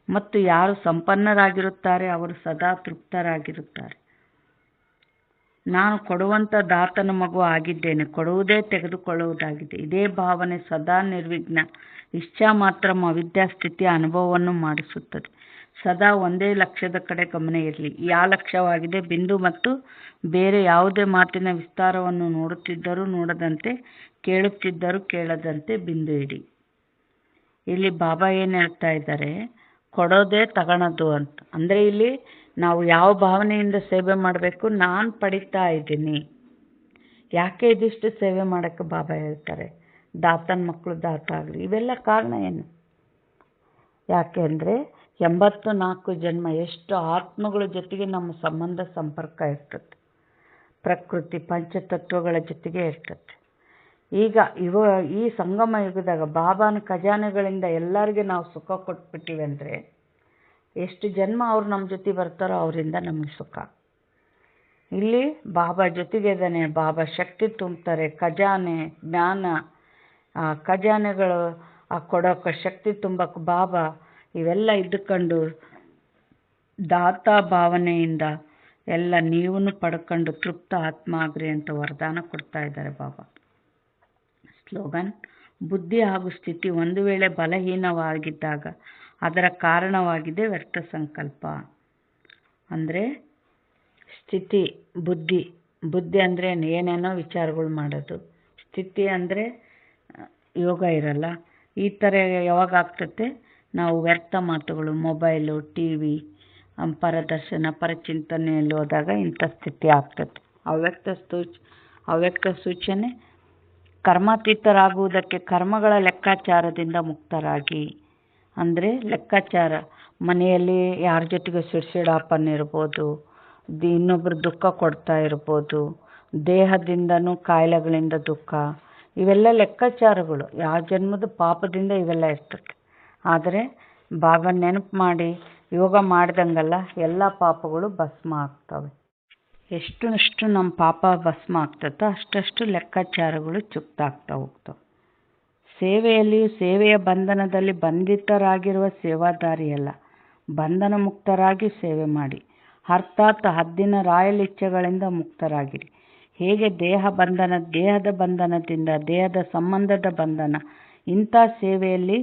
ಮತ್ತು ಯಾರು ಸಂಪನ್ನರಾಗಿರುತ್ತಾರೆ ಅವರು ಸದಾ ತೃಪ್ತರಾಗಿರುತ್ತಾರೆ. ನಾನು ಕೊಡುವಂಥ ದಾತನ ಮಗು ಆಗಿದ್ದೇನೆ, ಕೊಡುವುದೇ ತೆಗೆದುಕೊಳ್ಳುವುದಾಗಿದೆ. ಇದೇ ಭಾವನೆ ಸದಾ ನಿರ್ವಿಘ್ನ ಇಚ್ಛಾ ಮಾತ್ರ ಅವಿದ್ಯಾಸ್ಥಿತಿಯ ಅನುಭವವನ್ನು ಮಾಡಿಸುತ್ತದೆ. ಸದಾ ಒಂದೇ ಲಕ್ಷ್ಯದ ಕಡೆ ಗಮನ ಇರಲಿ. ಯಾವ ಲಕ್ಷ್ಯವಾಗಿದೆ? ಬಿಂದು ಮತ್ತು ಬೇರೆ ಯಾವುದೇ ಮಾತಿನ ವಿಸ್ತಾರವನ್ನು ನೋಡುತ್ತಿದ್ದರೂ ನೋಡದಂತೆ, ಕೇಳುತ್ತಿದ್ದರೂ ಕೇಳದಂತೆ ಬಿಂದು ಇಡಿ. ಇಲ್ಲಿ ಬಾಬಾ ಏನು ಹೇಳ್ತಾ ಇದ್ದಾರೆ? ಕೊಡೋದೇ ತಗೊಳೋದು ಅಂತ. ಅಂದರೆ ಇಲ್ಲಿ ನಾವು ಯಾವ ಭಾವನೆಯಿಂದ ಸೇವೆ ಮಾಡಬೇಕು? ನಾನು ಪಡಿತಾ ಇದ್ದೀನಿ. ಯಾಕೆ ಇದಿಷ್ಟು ಸೇವೆ ಮಾಡೋಕ್ಕೆ ಬಾಬಾ ಹೇಳ್ತಾರೆ? ದಾತನ ಮಕ್ಕಳು ದಾತ ಆಗಲಿ. ಇವೆಲ್ಲ ಕಾರಣ ಏನು? ಯಾಕೆ ಅಂದರೆ 84 ಜನ್ಮ ಎಷ್ಟು ಆತ್ಮಗಳ ಜೊತೆಗೆ ನಮ್ಮ ಸಂಬಂಧ ಸಂಪರ್ಕ ಇರ್ತದೆ. ಪ್ರಕೃತಿ ಪಂಚತತ್ವಗಳ ಜೊತೆಗೆ ಇರ್ತದೆ. ಈಗ ಈ ಸಂಗಮ ಯುಗದಾಗ ಬಾಬಾನ ಖಜಾನೆಗಳಿಂದ ಎಲ್ಲರಿಗೆ ನಾವು ಸುಖ ಕೊಟ್ಬಿಟ್ಟಿವಿ ಅಂದರೆ ಎಷ್ಟು ಜನ್ಮ ಅವ್ರು ನಮ್ಮ ಜೊತೆ ಬರ್ತಾರೋ ಅವರಿಂದ ನಮಗೆ ಸುಖ. ಇಲ್ಲಿ ಬಾಬಾ ಜೊತೆಗೆ ಇದ್ದಾನೆ, ಬಾಬಾ ಶಕ್ತಿ ತುಂಬ್ತಾರೆ, ಖಜಾನೆ ಜ್ಞಾನ, ಖಜಾನೆಗಳು ಆ ಕೊಡೋಕೆ ಶಕ್ತಿ ತುಂಬಕ್ಕೆ ಬಾಬಾ ಇವೆಲ್ಲ ಇದ್ದುಕೊಂಡು ದಾತ ಭಾವನೆಯಿಂದ ಎಲ್ಲ ನೀವೂ ಪಡ್ಕೊಂಡು ತೃಪ್ತ ಆತ್ಮ ಆಗ್ರಿ ಅಂತ ವರದಾನ ಕೊಡ್ತಾ ಇದ್ದಾರೆ ಬಾಬಾ. ಸ್ಲೋಗನ್: ಬುದ್ಧಿ ಹಾಗೂ ಸ್ಥಿತಿ ಒಂದು ವೇಳೆ ಬಲಹೀನವಾಗಿದ್ದಾಗ ಅದರ ಕಾರಣವಾಗಿದೆ ವ್ಯರ್ಥ ಸಂಕಲ್ಪ. ಅಂದರೆ ಸ್ಥಿತಿ ಬುದ್ಧಿ ಅಂದರೆ ಏನೇನೋ ವಿಚಾರಗಳು ಮಾಡೋದು, ಸ್ಥಿತಿ ಅಂದರೆ ಯೋಗ ಇರಲ್ಲ. ಈ ಥರ ಯಾವಾಗ ಆಗ್ತತೆ? ನಾವು ವ್ಯರ್ಥ ಮಾತುಗಳು, ಮೊಬೈಲು, ಟಿ ವಿ, ಪರದರ್ಶನ, ಪರಚಿಂತನೆಯಲ್ಲಿ ಹೋದಾಗ ಇಂಥ ಸ್ಥಿತಿ ಆಗ್ತದೆ. ಅವ್ಯಕ್ತ ಸೂಚನೆ: ಕರ್ಮಾತೀತರಾಗುವುದಕ್ಕೆ ಕರ್ಮಗಳ ಲೆಕ್ಕಾಚಾರದಿಂದ ಮುಕ್ತರಾಗಿ. ಅಂದರೆ ಲೆಕ್ಕಾಚಾರ, ಮನೆಯಲ್ಲಿ ಯಾರ ಜೊತೆಗೆ ಸಿಡ್ಸಿಡಾಪನ್ ಇರ್ಬೋದು, ಇನ್ನೊಬ್ಬರು ದುಃಖ ಕೊಡ್ತಾ ಇರ್ಬೋದು, ದೇಹದಿಂದನೂ ಕಾಯಿಲೆಗಳಿಂದ ದುಃಖ, ಇವೆಲ್ಲ ಲೆಕ್ಕಾಚಾರಗಳು. ಯಾವ ಜನ್ಮದ ಪಾಪದಿಂದ ಇವೆಲ್ಲ ಇರ್ತದೆ. ಆದರೆ ಬಾಬಾ ನೆನಪು ಮಾಡಿ ಯೋಗ ಮಾಡ್ದಂಗೆಲ್ಲ ಎಲ್ಲ ಪಾಪಗಳು ಭಸ್ಮ ಆಗ್ತವೆ. ಎಷ್ಟು ನಮ್ಮ ಪಾಪ ಭಸ್ಮ ಆಗ್ತದೋ ಅಷ್ಟಷ್ಟು ಲೆಕ್ಕಾಚಾರಗಳು ಚುಕ್ತಾಗ್ತಾ ಹೋಗ್ತವೆ. ಸೇವೆಯಲ್ಲಿಯೂ ಸೇವೆಯ ಬಂಧನದಲ್ಲಿ ಬಂಧಿತರಾಗಿರುವ ಸೇವಾದಾರಿಯಲ್ಲ, ಬಂಧನ ಮುಕ್ತರಾಗಿ ಸೇವೆ ಮಾಡಿ. ಅರ್ಥಾತ್ ಹದ್ದಿನ ರಾಯಲ್ ಇಚ್ಛೆಗಳಿಂದ ಮುಕ್ತರಾಗಿರಿ. ಹೇಗೆ ದೇಹದ ಬಂಧನದಿಂದ ದೇಹದ ಸಂಬಂಧದ ಬಂಧನ, ಇಂಥ ಸೇವೆಯಲ್ಲಿ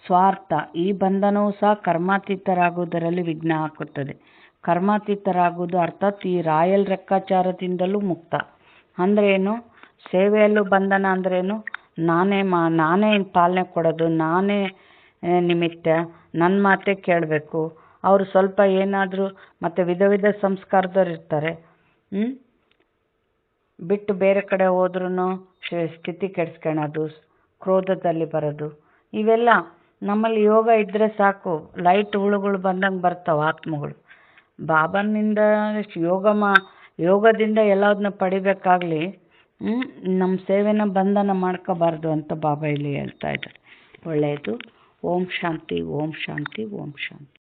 ಸ್ವಾರ್ಥ, ಈ ಬಂಧನವೂ ಸಹ ಕರ್ಮಾತೀತರಾಗುವುದರಲ್ಲಿ ವಿಘ್ನ ಹಾಕುತ್ತದೆ. ಕರ್ಮಾತೀತರಾಗುವುದು ಅರ್ಥಾತ್ ಈ ರಾಯಲ್ ಲೆಕ್ಕಾಚಾರದಿಂದಲೂ ಮುಕ್ತ. ಅಂದ್ರೇನು? ಸೇವೆಯಲ್ಲೂ ಬಂಧನ ಅಂದ್ರೇನು? ನಾನೇ ಪಾಲನೆ ಕೊಡೋದು, ನಾನೇ ನಿಮಿತ್ತ, ನನ್ನ ಮಾತೇ ಕೇಳಬೇಕು. ಅವರು ಸ್ವಲ್ಪ ಏನಾದರೂ ಮತ್ತು ವಿಧ ಸಂಸ್ಕಾರದವ್ರು ಇರ್ತಾರೆ, ಬಿಟ್ಟು ಬೇರೆ ಕಡೆ ಹೋದ್ರೂ ಸ್ಥಿತಿ ಕೆಡಿಸ್ಕೊಳ್ಳೋದು, ಕ್ರೋಧದಲ್ಲಿ ಬರೋದು, ಇವೆಲ್ಲ ನಮ್ಮಲ್ಲಿ ಯೋಗ ಇದ್ದರೆ ಸಾಕು. ಲೈಟ್ ಹುಳುಗಳು ಬಂದಂಗೆ ಬರ್ತಾವೆ ಆತ್ಮಗಳು. ಬಾಬನಿಂದ ಯೋಗದಿಂದ ಎಲ್ಲದನ್ನ ಪಡಿಬೇಕಾಗಲಿ, ನಮ್ಮ ಸೇವೆನ ಬಂಧನ ಮಾಡ್ಕೋಬಾರ್ದು ಅಂತ ಬಾಬಾ ಇಲ್ಲಿ ಹೇಳ್ತಾ ಇದ್ದಾರೆ. ಒಳ್ಳೆಯದು. ಓಂ ಶಾಂತಿ, ಓಂ ಶಾಂತಿ, ಓಂ ಶಾಂತಿ.